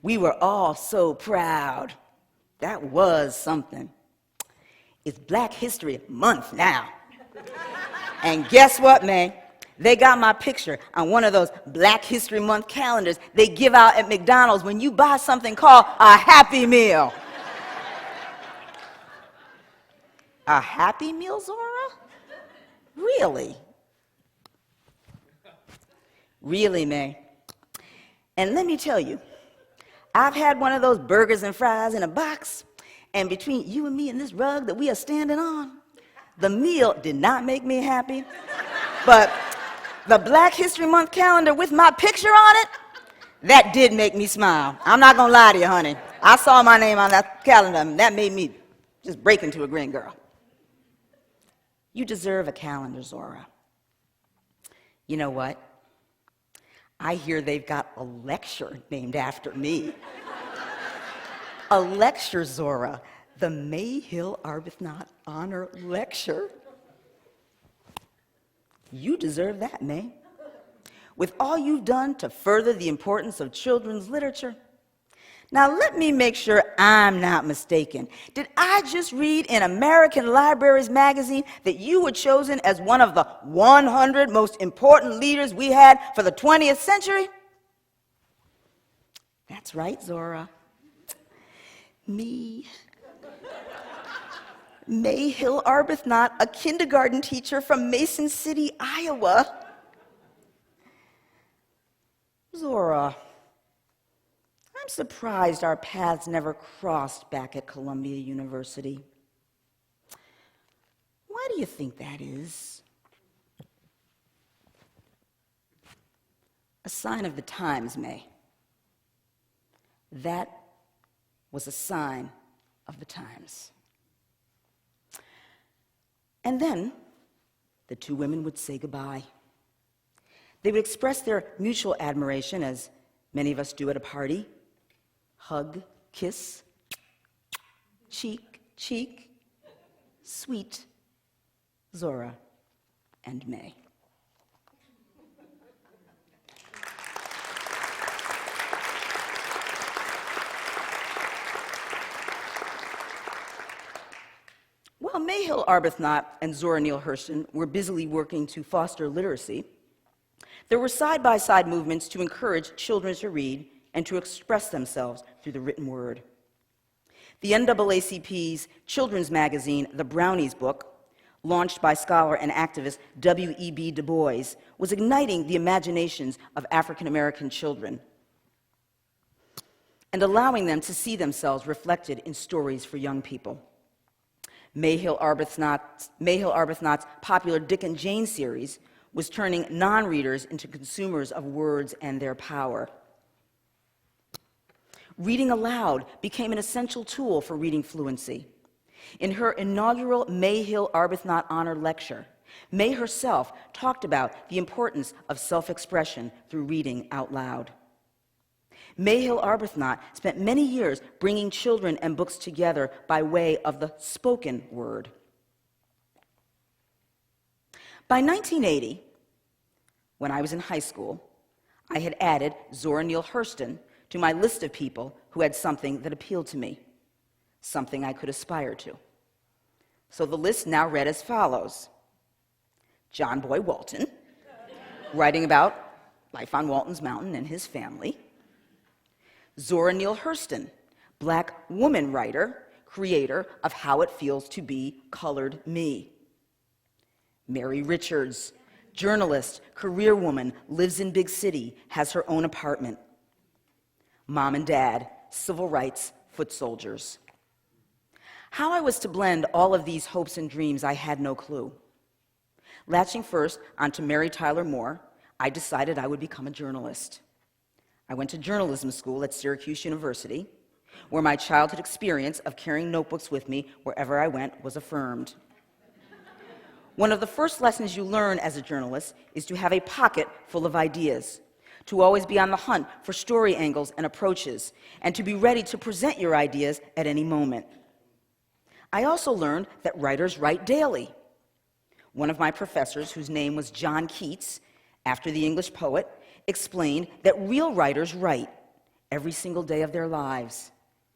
We were all so proud. That was something. It's Black History Month now. And guess what, May? They got my picture on one of those Black History Month calendars they give out at McDonald's when you buy something called a Happy Meal. A Happy Meal, Zora? Really? Really, May. And let me tell you, I've had one of those burgers and fries in a box, and between you and me and this rug that we are standing on, the meal did not make me happy, but the Black History Month calendar with my picture on it, that did make me smile. I'm not gonna lie to you, honey. I saw my name on that calendar, and that made me just break into a grin, girl. You deserve a calendar, Zora. You know what? I hear they've got a lecture named after me. A lecture, Zora. The Mayhill Arbuthnot Honor Lecture. You deserve that, May. With all you've done to further the importance of children's literature. Now, let me make sure I'm not mistaken. Did I just read in American Libraries magazine that you were chosen as one of the 100 most important leaders we had for the 20th century? That's right, Zora. Me. Mayhill Arbuthnot, a kindergarten teacher from Mason City, Iowa. Zora, I'm surprised our paths never crossed back at Columbia University. Why do you think that is? A sign of the times, May. That was a sign of the times. And then the two women would say goodbye. They would express their mutual admiration, as many of us do at a party. Hug, kiss, cheek, cheek, sweet Zora and May. While Mayhill Arbuthnot and Zora Neale Hurston were busily working to foster literacy, there were side-by-side movements to encourage children to read and to express themselves through the written word. The NAACP's children's magazine, The Brownies Book, launched by scholar and activist W.E.B. Du Bois, was igniting the imaginations of African American children and allowing them to see themselves reflected in stories for young people. Mayhill Arbuthnot's popular Dick and Jane series was turning non-readers into consumers of words and their power. Reading aloud became an essential tool for reading fluency. In her inaugural Mayhill Arbuthnot Honor Lecture, May herself talked about the importance of self-expression through reading out loud. Mayhill Arbuthnot spent many years bringing children and books together by way of the spoken word. By 1980, when I was in high school, I had added Zora Neale Hurston to my list of people who had something that appealed to me, something I could aspire to. So the list now read as follows: John Boy Walton, writing about Life on Walton's Mountain and His Family. Zora Neale Hurston, Black woman writer, creator of How It Feels to Be Colored Me. Mary Richards, journalist, career woman, lives in big city, has her own apartment. Mom and Dad, civil rights foot soldiers. How I was to blend all of these hopes and dreams, I had no clue. Latching first onto Mary Tyler Moore, I decided I would become a journalist. I went to journalism school at Syracuse University, where my childhood experience of carrying notebooks with me wherever I went was affirmed. One of the first lessons you learn as a journalist is to have a pocket full of ideas, to always be on the hunt for story angles and approaches, and to be ready to present your ideas at any moment. I also learned that writers write daily. One of my professors, whose name was John Keats, after the English poet, explained that real writers write every single day of their lives,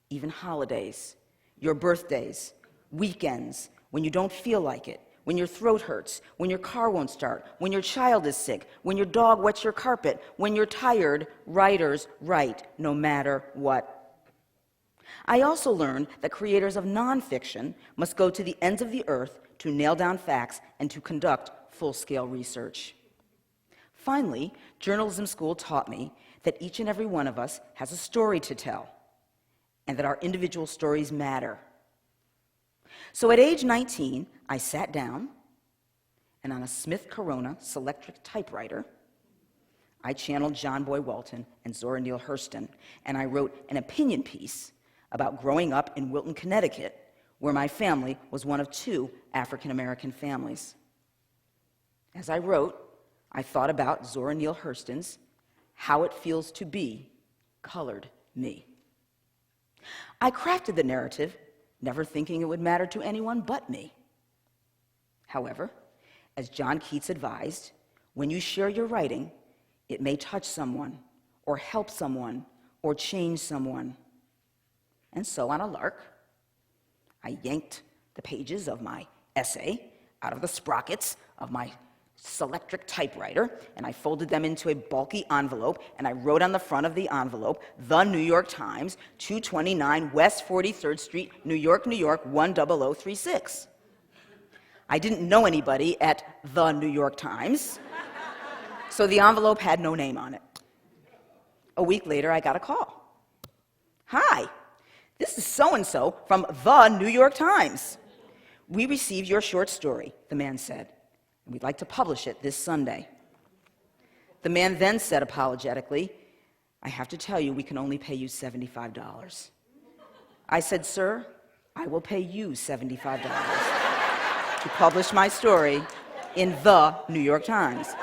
even holidays, your birthdays, weekends, when you don't feel like it, when your throat hurts, when your car won't start, when your child is sick, when your dog wets your carpet, when you're tired, writers write no matter what. I also learned that creators of nonfiction must go to the ends of the earth to nail down facts and to conduct full-scale research. Finally, journalism school taught me that each and every one of us has a story to tell, and that our individual stories matter. So at age 19, I sat down, and on a Smith Corona Selectric typewriter, I channeled John Boy Walton and Zora Neale Hurston, and I wrote an opinion piece about growing up in Wilton, Connecticut, where my family was one of 2 African-American families. As I wrote, I thought about Zora Neale Hurston's How It Feels to Be Colored Me. I crafted the narrative, never thinking it would matter to anyone but me. However, as John Keats advised, when you share your writing, it may touch someone, or help someone, or change someone. And so on a lark, I yanked the pages of my essay out of the sprockets of my Selectric typewriter, and I folded them into a bulky envelope, and I wrote on the front of the envelope, The New York Times, 229 West 43rd Street, New York, New York, 10036. I didn't know anybody at The New York Times, so the envelope had no name on it. A week later, I got a call. Hi, this is so-and-so from The New York Times. We received your short story, the man said. We'd like to publish it this Sunday. The man then said apologetically, I have to tell you, we can only pay you $75. I said, sir, I will pay you $75 to publish my story in The New York Times.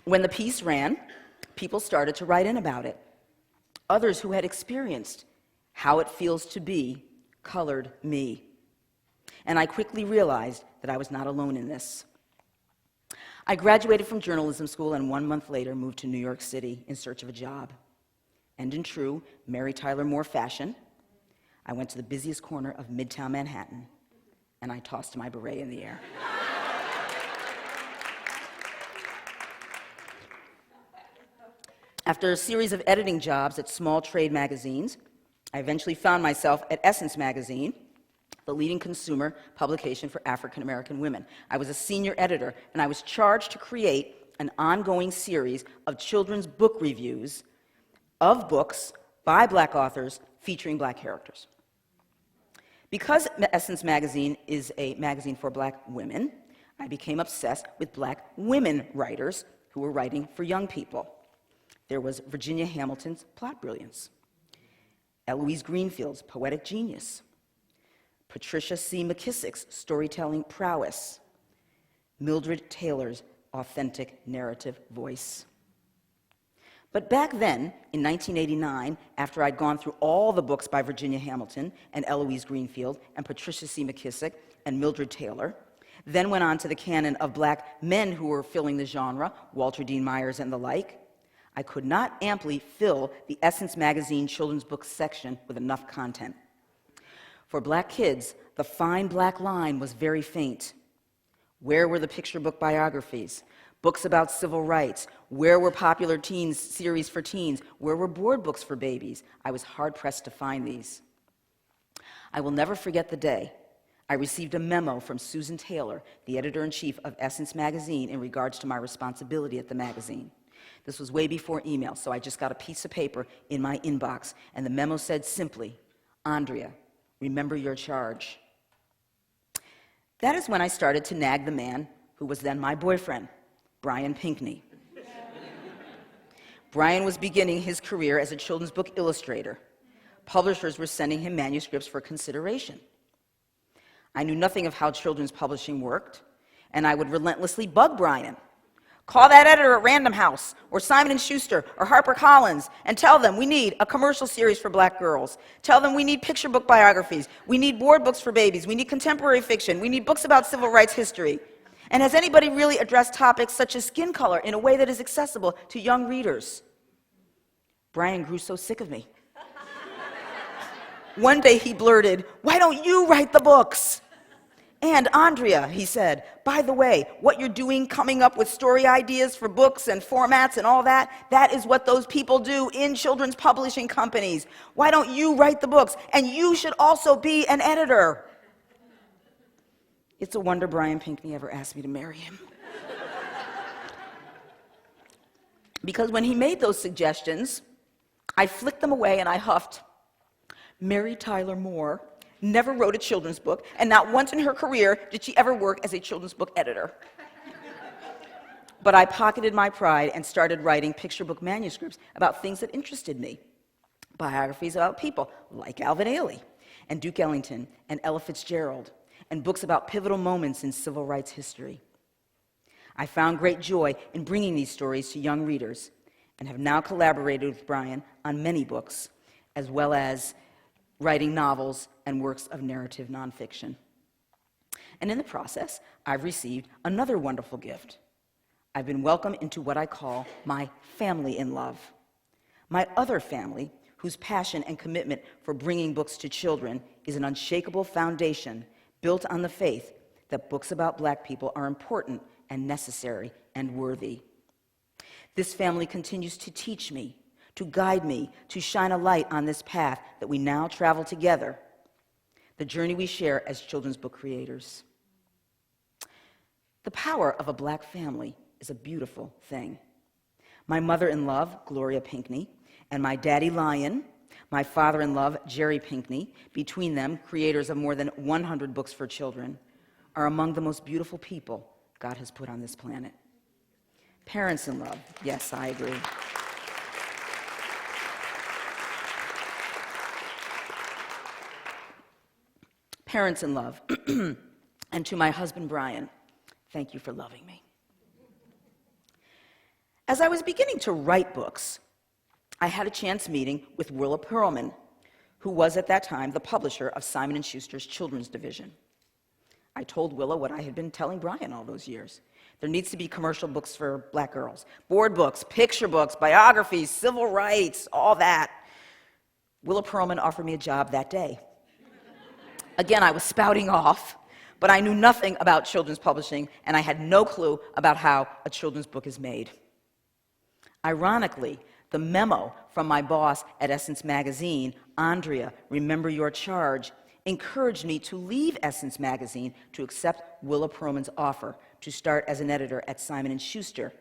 When the piece ran, people started to write in about it. Others who had experienced how it feels to be colored me. And I quickly realized that I was not alone in this. I graduated from journalism school and 1 month later moved to New York City in search of a job. And in true Mary Tyler Moore fashion, I went to the busiest corner of Midtown Manhattan, and I tossed my beret in the air. After a series of editing jobs at small trade magazines, I eventually found myself at Essence Magazine, the leading consumer publication for African American women. I was a senior editor, and I was charged to create an ongoing series of children's book reviews of books by Black authors featuring Black characters. Because Essence Magazine is a magazine for Black women, I became obsessed with Black women writers who were writing for young people. There was Virginia Hamilton's plot brilliance, Eloise Greenfield's poetic genius, Patricia C. McKissick's storytelling prowess, Mildred Taylor's authentic narrative voice. But back then, in 1989, after I'd gone through all the books by Virginia Hamilton and Eloise Greenfield and Patricia C. McKissick and Mildred Taylor, then went on to the canon of Black men who were filling the genre, Walter Dean Myers and the like, I could not amply fill the Essence Magazine children's book section with enough content. For Black kids, the fine black line was very faint. Where were the picture book biographies? Books about civil rights. Where were popular teens series for teens? Where were board books for babies? I was hard-pressed to find these. I will never forget the day I received a memo from Susan Taylor, the editor-in-chief of Essence magazine, in regards to my responsibility at the magazine. This was way before email, so I just got a piece of paper in my inbox, and the memo said simply, "Andrea, remember your charge." That is when I started to nag the man who was then my boyfriend, Brian Pinkney. Brian was beginning his career as a children's book illustrator. Publishers were sending him manuscripts for consideration. I knew nothing of how children's publishing worked, and I would relentlessly bug Brian. Call that editor at Random House, or Simon & Schuster, or HarperCollins, and tell them we need a commercial series for black girls. Tell them we need picture book biographies. We need board books for babies. We need contemporary fiction. We need books about civil rights history. And has anybody really addressed topics such as skin color in a way that is accessible to young readers? Brian grew so sick of me. One day he blurted, "Why don't you write the books?" And Andrea, he said, "By the way, what you're doing, coming up with story ideas for books and formats and all that, that is what those people do in children's publishing companies. Why don't you write the books? And you should also be an editor." It's a wonder Brian Pinkney ever asked me to marry him. Because when he made those suggestions, I flicked them away and I huffed, "Mary Tyler Moore never wrote a children's book, and not once in her career did she ever work as a children's book editor." But I pocketed my pride and started writing picture book manuscripts about things that interested me. Biographies about people like Alvin Ailey and Duke Ellington and Ella Fitzgerald, and books about pivotal moments in civil rights history. I found great joy in bringing these stories to young readers and have now collaborated with Brian on many books, as well as writing novels and works of narrative nonfiction. And in the process, I've received another wonderful gift. I've been welcomed into what I call my family in love. My other family, whose passion and commitment for bringing books to children is an unshakable foundation built on the faith that books about black people are important and necessary and worthy. This family continues to teach me, to guide me, to shine a light on this path that we now travel together, the journey we share as children's book creators. The power of a black family is a beautiful thing. My mother-in-law, Gloria Pinkney, and my daddy Lion, my father-in-law, Jerry Pinkney, between them, creators of more than 100 books for children, are among the most beautiful people God has put on this planet. Parents in love, yes, I agree. Parents in love, and to my husband, Brian, thank you for loving me. As I was beginning to write books, I had a chance meeting with Willa Perlman, who was at that time the publisher of Simon & Schuster's children's division. I told Willa what I had been telling Brian all those years. There needs to be commercial books for black girls, board books, picture books, biographies, civil rights, all that. Willa Perlman offered me a job that day. Again, I was spouting off, but I knew nothing about children's publishing, and I had no clue about how a children's book is made. Ironically, the memo from my boss at Essence magazine, Andrea, remember your charge, encouraged me to leave Essence magazine to accept Willa Perlman's offer to start as an editor at Simon & Schuster,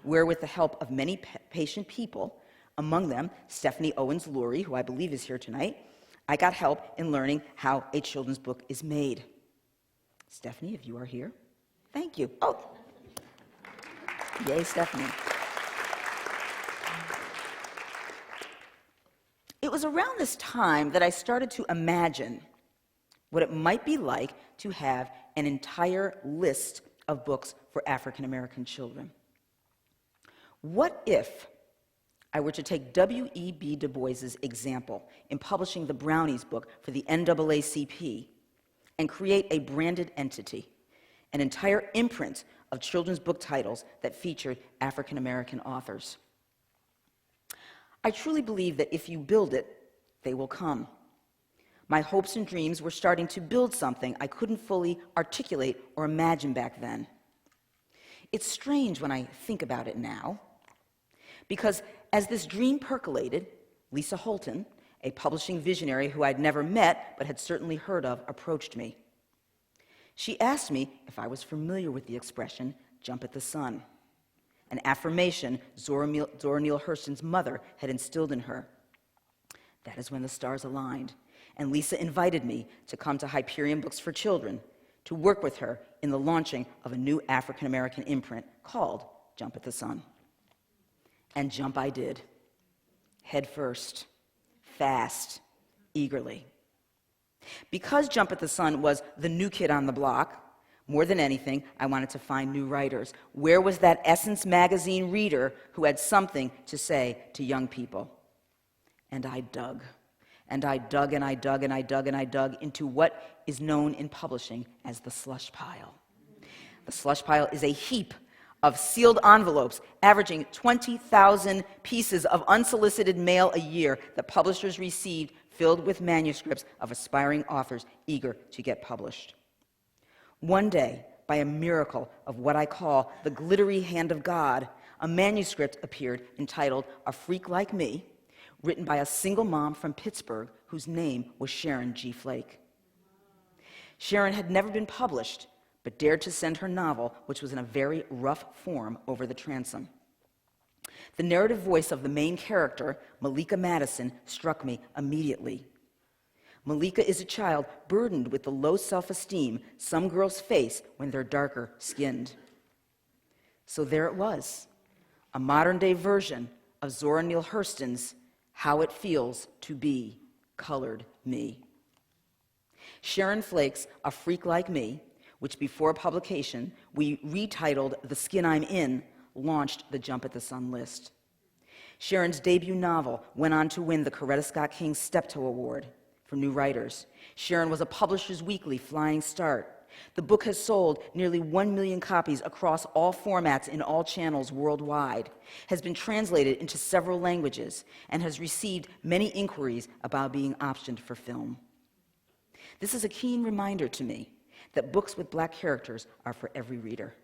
where with the help of many patient people, among them Stephanie Owens-Lurie, who I believe is here tonight, I got help in learning how a children's book is made. Stephanie, if you are here, thank you. Oh, yay, Stephanie. It was around this time that I started to imagine what it might be like to have an entire list of books for African American children. What if I were to take W.E.B. Du Bois's example in publishing the Brownies book for the NAACP and create a branded entity, an entire imprint of children's book titles that featured African American authors? I truly believe that if you build it, they will come. My hopes and dreams were starting to build something I couldn't fully articulate or imagine back then. It's strange when I think about it now, because as this dream percolated, Lisa Holton, a publishing visionary who I'd never met but had certainly heard of, approached me. She asked me if I was familiar with the expression, "jump at the sun," an affirmation Zora Neale Hurston's mother had instilled in her. That is when the stars aligned, and Lisa invited me to come to Hyperion Books for Children to work with her in the launching of a new African-American imprint called Jump at the Sun. And jump I did, head first, fast, eagerly. Because Jump at the Sun was the new kid on the block, more than anything, I wanted to find new writers. Where was that Essence magazine reader who had something to say to young people? And I dug, and I dug, and I dug, and I dug, and I dug into what is known in publishing as the slush pile. The slush pile is a heap of sealed envelopes averaging 20,000 pieces of unsolicited mail a year that publishers received, filled with manuscripts of aspiring authors eager to get published. One day, by a miracle of what I call the glittery hand of God, a manuscript appeared entitled A Freak Like Me, written by a single mom from Pittsburgh whose name was Sharon G. Flake. Sharon had never been published, but dared to send her novel, which was in a very rough form, over the transom. The narrative voice of the main character, Malika Madison, struck me immediately. Malika is a child burdened with the low self-esteem some girls face when they're darker skinned. So there it was, a modern-day version of Zora Neale Hurston's How It Feels to Be Colored Me. Sharon Flake's A Freak Like Me, which before publication we retitled The Skin I'm In, launched the Jump at the Sun list. Sharon's debut novel went on to win the Coretta Scott King Steptoe Award for new writers. Sharon was a Publishers Weekly flying start. The book has sold nearly 1 million copies across all formats in all channels worldwide, has been translated into several languages, and has received many inquiries about being optioned for film. This is a keen reminder to me that books with Black characters are for every reader.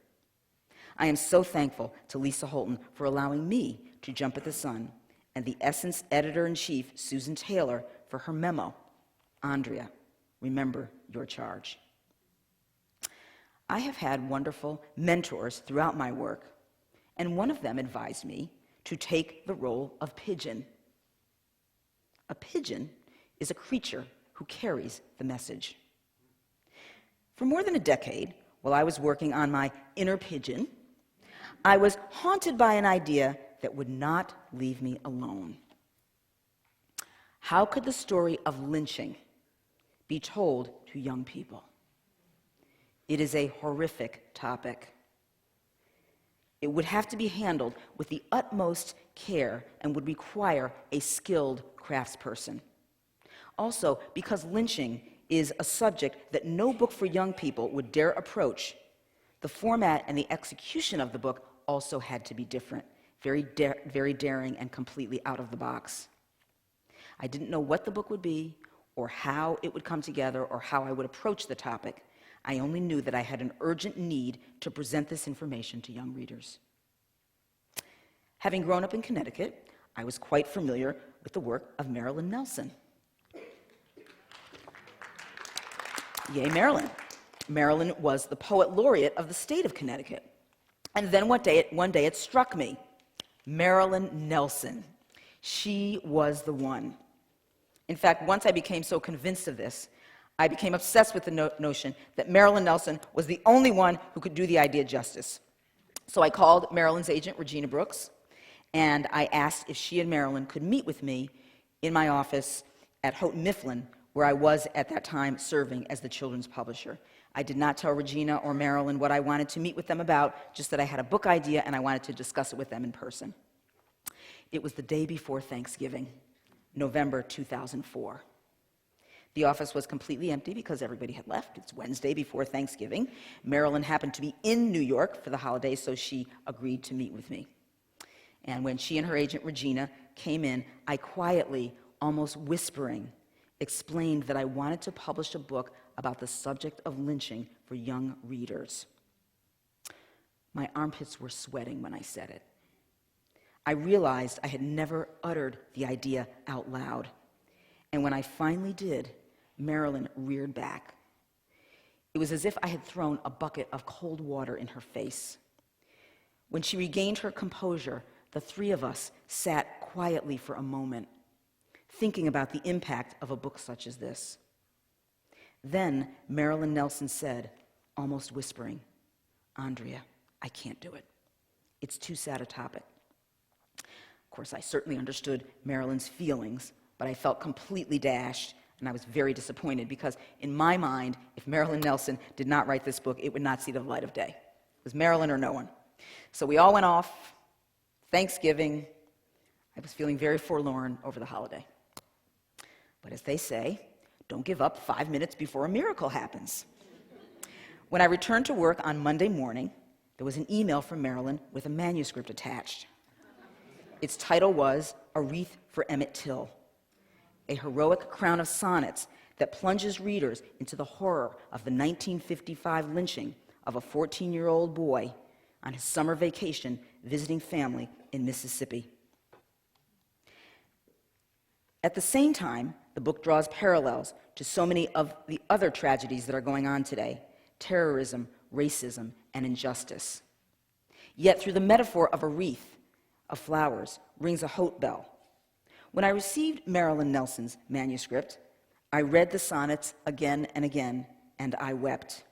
I am so thankful to Lisa Holton for allowing me to jump at the sun, and the Essence editor-in-chief, Susan Taylor, for her memo. Andrea, remember your charge. I have had wonderful mentors throughout my work, and one of them advised me to take the role of pigeon. A pigeon is a creature who carries the message. For more than a decade, while I was working on my inner pigeon, I was haunted by an idea that would not leave me alone. How could the story of lynching be told to young people? It is a horrific topic. It would have to be handled with the utmost care and would require a skilled craftsperson. Also, because lynching is a subject that no book for young people would dare approach, the format and the execution of the book also had to be different, very daring and completely out of the box. I didn't know what the book would be, or how it would come together, or how I would approach the topic. I only knew that I had an urgent need to present this information to young readers. Having grown up in Connecticut, I was quite familiar with the work of Marilyn Nelson. Yay, Marilyn. Marilyn was the poet laureate of the state of Connecticut. And then one day it struck me. Marilyn Nelson. She was the one. In fact, once I became so convinced of this, I became obsessed with the notion that Marilyn Nelson was the only one who could do the idea justice. So I called Marilyn's agent, Regina Brooks, and I asked if she and Marilyn could meet with me in my office at Houghton Mifflin, where I was at that time serving as the children's publisher. I did not tell Regina or Marilyn what I wanted to meet with them about, just that I had a book idea and I wanted to discuss it with them in person. It was the day before Thanksgiving, November 2004. The office was completely empty because everybody had left. It's Wednesday before Thanksgiving. Marilyn happened to be in New York for the holidays, so she agreed to meet with me. And when she and her agent, Regina, came in, I quietly, almost whispering, explained that I wanted to publish a book about the subject of lynching for young readers. My armpits were sweating when I said it. I realized I had never uttered the idea out loud. And when I finally did, Marilyn reared back. It was as if I had thrown a bucket of cold water in her face. When she regained her composure, the three of us sat quietly for a moment, thinking about the impact of a book such as this. Then Marilyn Nelson said, almost whispering, "Andrea, I can't do it. It's too sad a topic." Of course, I certainly understood Marilyn's feelings, but I felt completely dashed, and I was very disappointed because, in my mind, if Marilyn Nelson did not write this book, it would not see the light of day. It was Marilyn or no one. So we all went off. Thanksgiving. I was feeling very forlorn over the holiday. But as they say, don't give up 5 minutes before a miracle happens. When I returned to work on Monday morning, there was an email from Marilyn with a manuscript attached. Its title was A Wreath for Emmett Till, a heroic crown of sonnets that plunges readers into the horror of the 1955 lynching of a 14-year-old boy on his summer vacation visiting family in Mississippi. At the same time, the book draws parallels to so many of the other tragedies that are going on today: terrorism, racism, and injustice. Yet through the metaphor of a wreath of flowers rings a hope bell. When I received Marilyn Nelson's manuscript, I read the sonnets again and again, and I wept.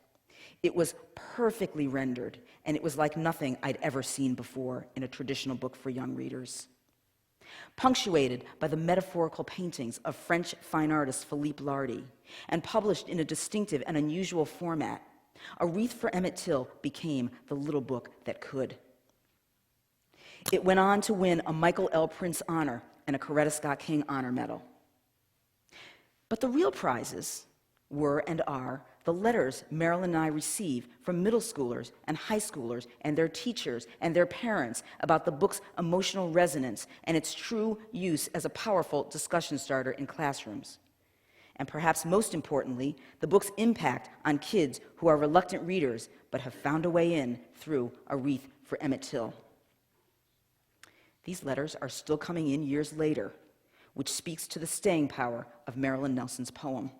It was perfectly rendered, and it was like nothing I'd ever seen before in a traditional book for young readers. Punctuated by the metaphorical paintings of French fine artist Philippe Lardy, and published in a distinctive and unusual format, A Wreath for Emmett Till became the little book that could. It went on to win a Michael L. Prince Honor and a Coretta Scott King Honor Medal. But the real prizes were and are the letters Marilyn and I receive from middle schoolers and high schoolers and their teachers and their parents about the book's emotional resonance and its true use as a powerful discussion starter in classrooms. And perhaps most importantly, the book's impact on kids who are reluctant readers but have found a way in through A Wreath for Emmett Till. These letters are still coming in years later, which speaks to the staying power of Marilyn Nelson's poem.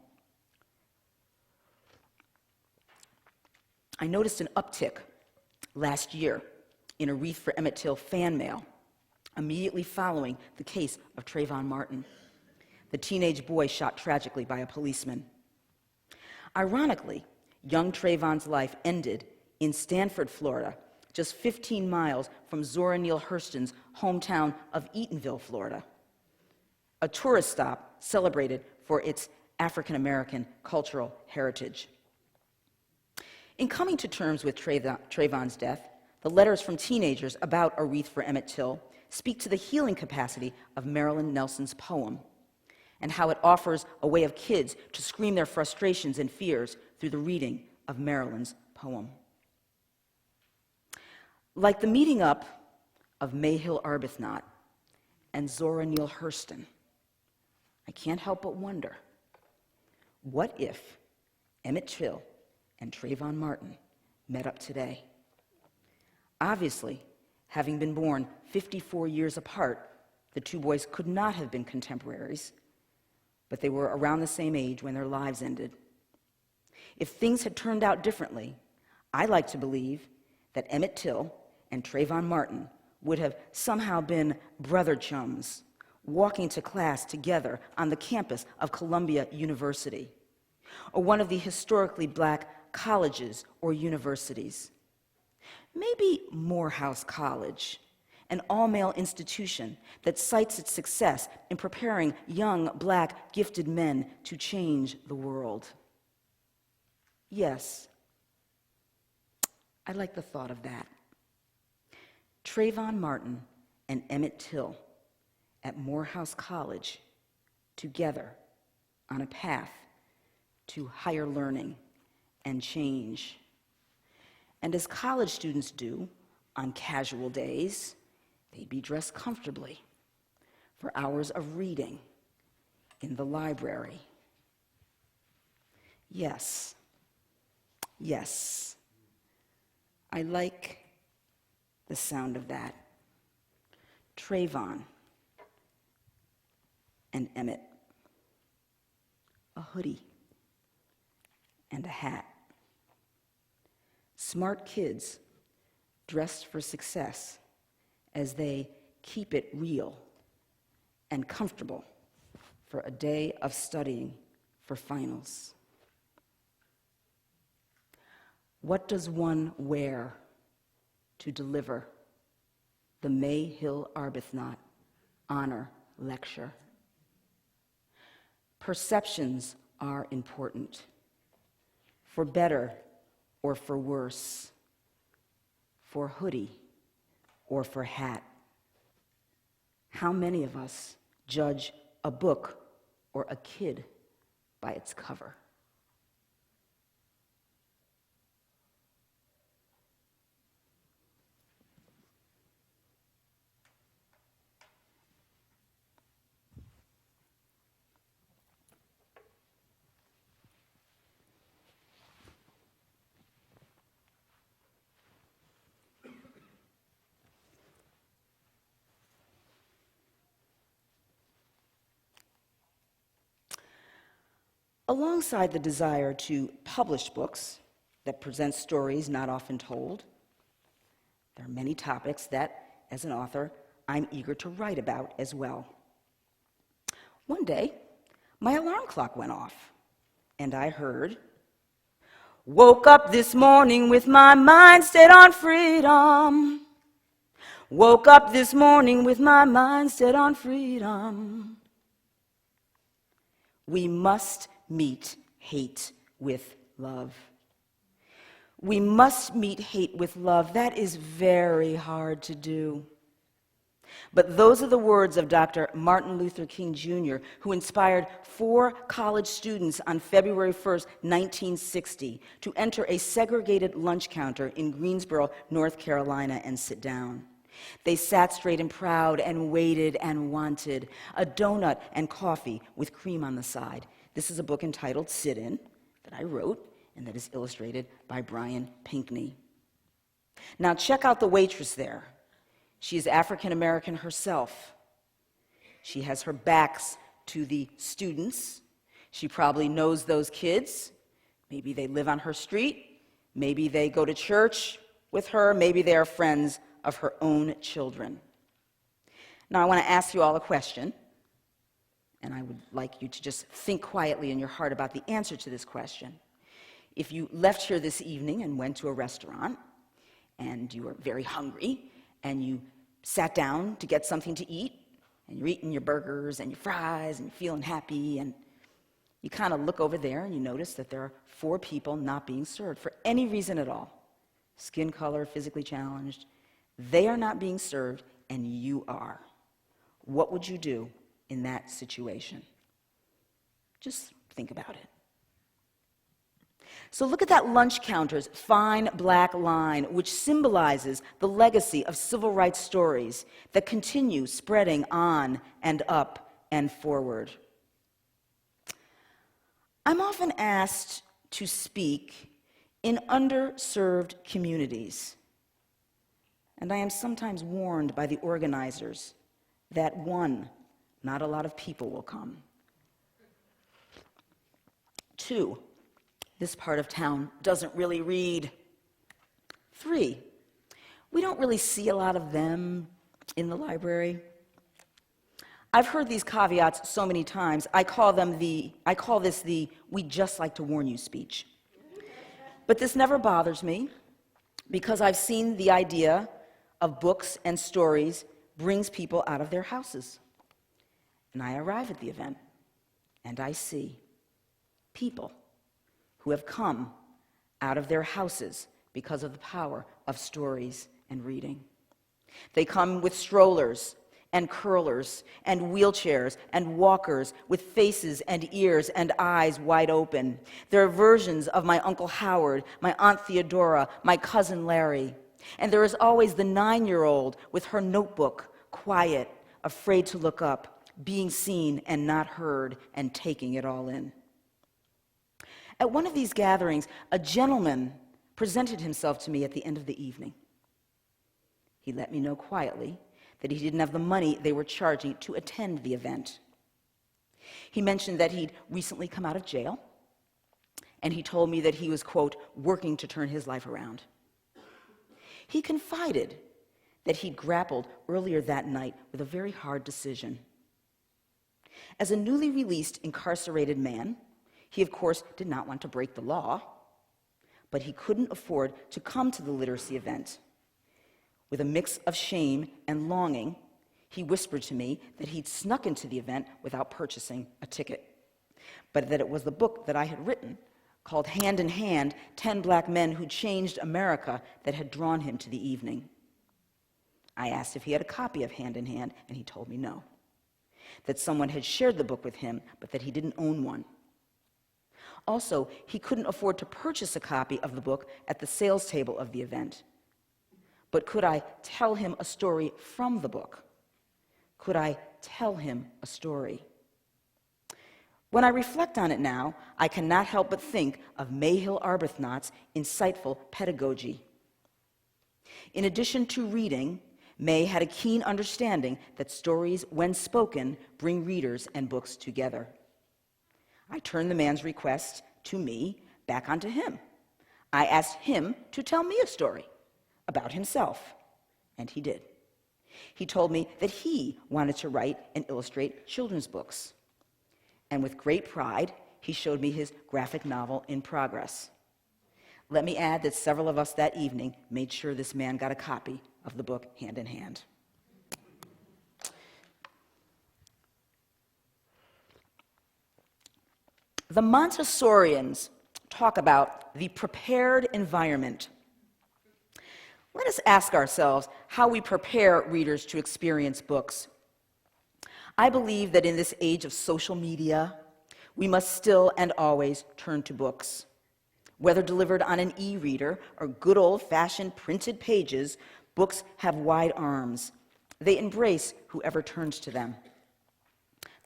I noticed an uptick last year in A Wreath for Emmett Till fan mail, immediately following the case of Trayvon Martin, the teenage boy shot tragically by a policeman. Ironically, young Trayvon's life ended in Stanford, Florida, just 15 miles from Zora Neale Hurston's hometown of Eatonville, Florida, a tourist stop celebrated for its African-American cultural heritage. In coming to terms with Trayvon's death, the letters from teenagers about A Wreath for Emmett Till speak to the healing capacity of Marilyn Nelson's poem and how it offers a way of kids to scream their frustrations and fears through the reading of Marilyn's poem. Like the meeting up of Mayhill Arbuthnot and Zora Neale Hurston, I can't help but wonder, what if Emmett Till and Trayvon Martin met up today? Obviously, having been born 54 years apart, the two boys could not have been contemporaries, but they were around the same age when their lives ended. If things had turned out differently, I like to believe that Emmett Till and Trayvon Martin would have somehow been brother chums, walking to class together on the campus of Columbia University, or one of the historically black colleges or universities. Maybe Morehouse College, an all-male institution that cites its success in preparing young black gifted men to change the world. Yes, I like the thought of that. Trayvon Martin and Emmett Till at Morehouse College together on a path to higher learning and change. And as college students do on casual days, they'd be dressed comfortably for hours of reading in the library. Yes, I like the sound of that. Trayvon and Emmett. A hoodie and a hat. Smart kids dressed for success as they keep it real and comfortable for a day of studying for finals. What does one wear to deliver the Mayhill Arbuthnot Honor Lecture? Perceptions are important, for better or for worse, for hoodie or for hat. How many of us judge a book or a kid by its cover? Alongside the desire to publish books that present stories not often told, there are many topics that, as an author, I'm eager to write about as well. One day, my alarm clock went off, and I heard, "Woke up this morning with my mind set on freedom. Woke up this morning with my mind set on freedom." We must meet hate with love. We must meet hate with love. That is very hard to do. But those are the words of Dr. Martin Luther King Jr., who inspired 4 college students on February 1st, 1960, to enter a segregated lunch counter in Greensboro, North Carolina, and sit down. They sat straight and proud and waited and wanted a donut and coffee with cream on the side. This is a book entitled Sit In that I wrote and that is illustrated by Brian Pinkney. Now check out the waitress there. She is African American herself. She has her backs to the students. She probably knows those kids. Maybe they live on her street. Maybe they go to church with her. Maybe they are friends of her own children. Now I want to ask you all a question, and I would like you to just think quietly in your heart about the answer to this question. If you left here this evening and went to a restaurant, and you were very hungry, and you sat down to get something to eat, and you're eating your burgers and your fries, and you're feeling happy, and you kind of look over there and you notice that there are 4 people not being served for any reason at all. Skin color, physically challenged. They are not being served, and you are. What would you do in that situation? Just think about it. So look at that lunch counter's fine black line, which symbolizes the legacy of civil rights stories that continue spreading on and up and forward. I'm often asked to speak in underserved communities, and I am sometimes warned by the organizers that 1, not a lot of people will come. 2, this part of town doesn't really read. 3, we don't really see a lot of them in the library. I've heard these caveats so many times, I call this the "we just like to warn you" speech. But this never bothers me, because I've seen the idea of books and stories brings people out of their houses. And I arrive at the event, and I see people who have come out of their houses because of the power of stories and reading. They come with strollers and curlers and wheelchairs and walkers with faces and ears and eyes wide open. There are versions of my Uncle Howard, my Aunt Theodora, my cousin Larry. And there is always the 9-year-old with her notebook, quiet, afraid to look up, being seen and not heard, and taking it all in. At one of these gatherings, a gentleman presented himself to me at the end of the evening. He let me know quietly that he didn't have the money they were charging to attend the event. He mentioned that he'd recently come out of jail, and he told me that he was, quote, working to turn his life around. He confided that he'd grappled earlier that night with a very hard decision. As a newly released incarcerated man, he of course did not want to break the law, but he couldn't afford to come to the literacy event. With a mix of shame and longing, he whispered to me that he'd snuck into the event without purchasing a ticket, but that it was the book that I had written, called Hand in Hand, 10 Black Men Who Changed America, that had drawn him to the evening. I asked if he had a copy of Hand in Hand, and he told me no, that someone had shared the book with him, but that he didn't own one. Also, he couldn't afford to purchase a copy of the book at the sales table of the event. But could I tell him a story from the book? Could I tell him a story? When I reflect on it now, I cannot help but think of Mayhill Arbuthnot's insightful pedagogy. In addition to reading, May had a keen understanding that stories, when spoken, bring readers and books together. I turned the man's request to me back onto him. I asked him to tell me a story about himself, and he did. He told me that he wanted to write and illustrate children's books. And with great pride, he showed me his graphic novel in progress. Let me add that several of us that evening made sure this man got a copy of the book Hand in Hand. The Montessorians talk about the prepared environment. Let us ask ourselves how we prepare readers to experience books. I believe that in this age of social media, we must still and always turn to books. Whether delivered on an e-reader or good old-fashioned printed pages, books have wide arms. They embrace whoever turns to them.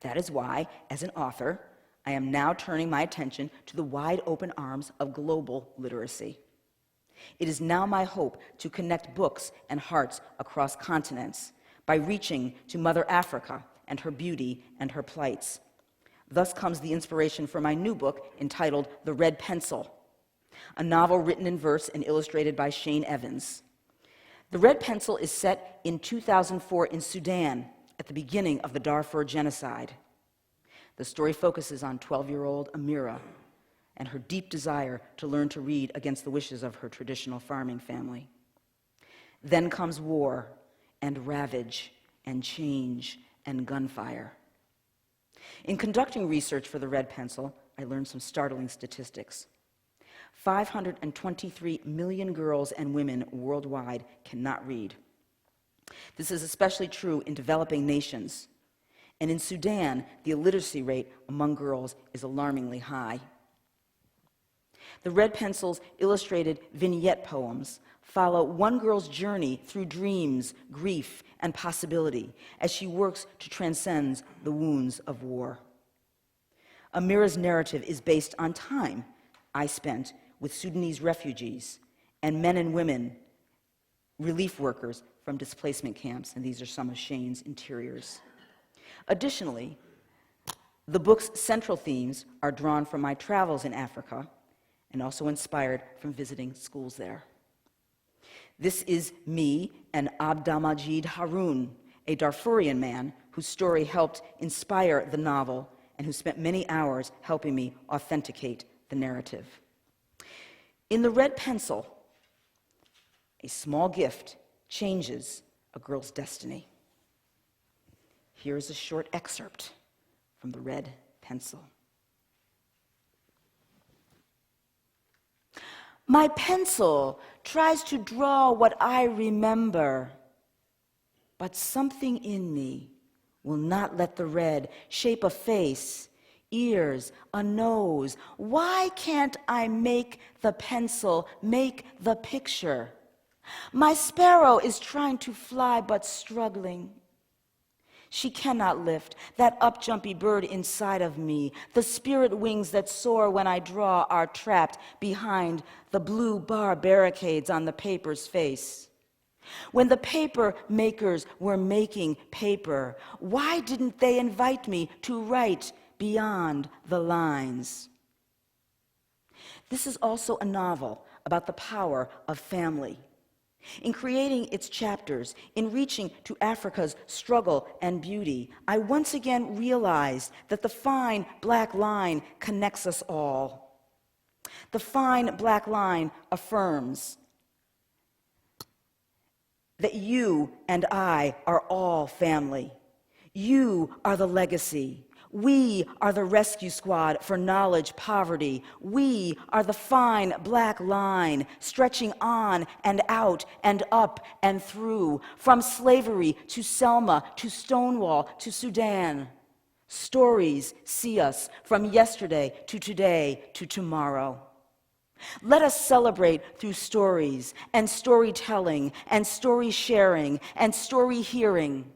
That is why, as an author, I am now turning my attention to the wide open arms of global literacy. It is now my hope to connect books and hearts across continents by reaching to Mother Africa and her beauty and her plights. Thus comes the inspiration for my new book entitled The Red Pencil, a novel written in verse and illustrated by Shane Evans. The Red Pencil is set in 2004 in Sudan at the beginning of the Darfur genocide. The story focuses on 12-year-old Amira and her deep desire to learn to read against the wishes of her traditional farming family. Then comes war and ravage and change and gunfire. In conducting research for The Red Pencil, I learned some startling statistics. 523 million girls and women worldwide cannot read. This is especially true in developing nations. And in Sudan, the illiteracy rate among girls is alarmingly high. The Red Pencil's illustrated vignette poems follow one girl's journey through dreams, grief, and possibility as she works to transcend the wounds of war. Amira's narrative is based on time I spent with Sudanese refugees and men and women, relief workers from displacement camps, and these are some of Shane's interiors. Additionally, the book's central themes are drawn from my travels in Africa and also inspired from visiting schools there. This is me and Abdelmajid Haroun, a Darfurian man whose story helped inspire the novel and who spent many hours helping me authenticate the narrative. In The Red Pencil, a small gift changes a girl's destiny. Here's a short excerpt from The Red Pencil. My pencil tries to draw what I remember, but something in me will not let the red shape a face, ears, a nose. Why can't I make the pencil make the picture? My sparrow is trying to fly but struggling. She cannot lift, that up-jumpy bird inside of me. The spirit wings that soar when I draw are trapped behind the blue bar barricades on the paper's face. When the paper makers were making paper, why didn't they invite me to write beyond the lines? This is also a novel about the power of family. In creating its chapters, in reaching to Africa's struggle and beauty, I once again realized that the fine black line connects us all. The fine black line affirms that you and I are all family. You are the legacy. We are the rescue squad for knowledge poverty. We are the fine black line stretching on and out and up and through, from slavery to Selma to Stonewall to Sudan. Stories see us from yesterday to today to tomorrow. Let us celebrate through stories and storytelling and story sharing and story hearing.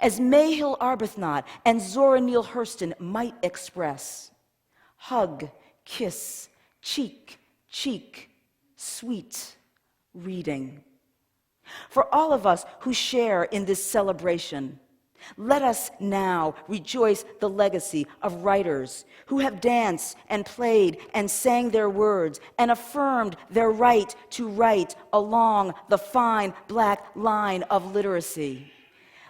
As Mayhill Arbuthnot and Zora Neale Hurston might express, hug, kiss, cheek, cheek, sweet reading. For all of us who share in this celebration, let us now rejoice the legacy of writers who have danced and played and sang their words and affirmed their right to write along the fine black line of literacy.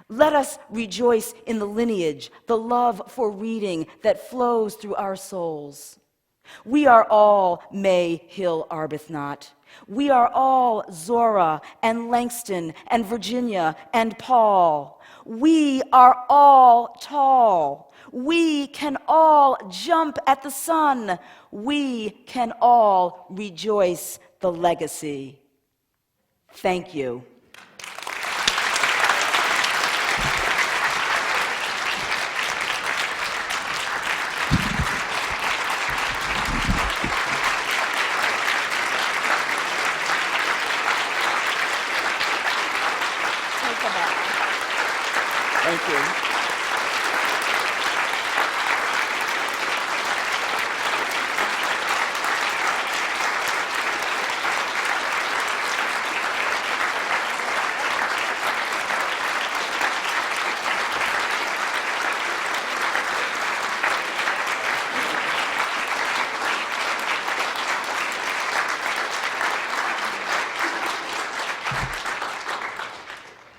Let us rejoice in the lineage, the love for reading that flows through our souls. We are all Mayhill Arbuthnot. We are all Zora and Langston and Virginia and Paul. We are all tall. We can all jump at the sun. We can all rejoice the legacy. Thank you. Thank you.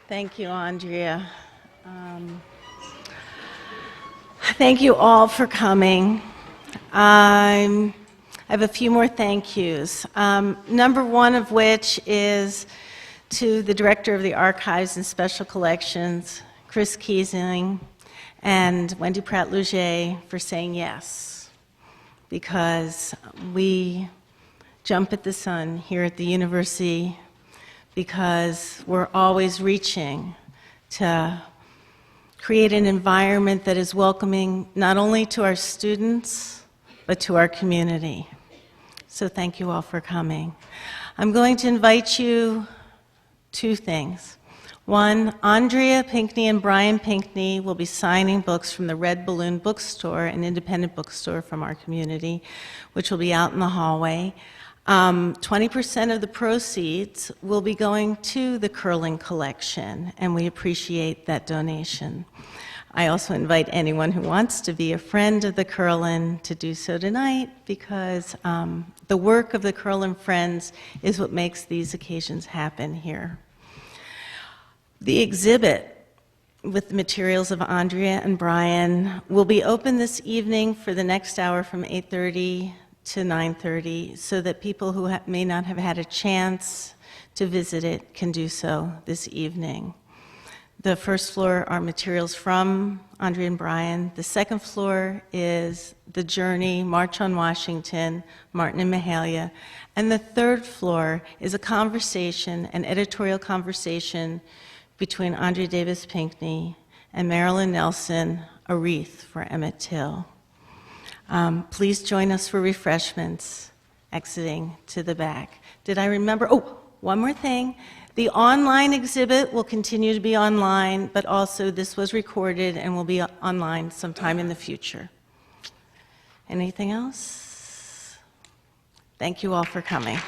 Thank you, Andrea. Thank you all for coming. I have a few more thank yous. Number one of which is to the Director of the Archives and Special Collections, Chris Kiesling, and Wendy Pratt-Luget for saying yes, because we jump at the sun here at the university because we're always reaching to create an environment that is welcoming not only to our students, but to our community. So thank you all for coming. I'm going to invite you two things. One, Andrea Pinkney and Brian Pinkney will be signing books from the Red Balloon Bookstore, an independent bookstore from our community, which will be out in the hallway. 20% of the proceeds will be going to the Curling Collection, and we appreciate that donation. I also invite anyone who wants to be a friend of the Curlin to do so tonight, because the work of the Curlin Friends is what makes these occasions happen here. The exhibit with the materials of Andrea and Brian will be open this evening for the next hour from 8:30 to 9:30, so that people who may not have had a chance to visit it can do so this evening. The first floor are materials from Andrea and Brian. The second floor is The Journey, March on Washington, Martin and Mahalia. And the third floor is a conversation, an editorial conversation between Andrea Davis Pinkney and Marilyn Nelson, A Wreath for Emmett Till. Please join us for refreshments exiting to the back. Did I remember? Oh, one more thing. The online exhibit will continue to be online, but also this was recorded and will be online sometime in the future. Anything else? Thank you all for coming.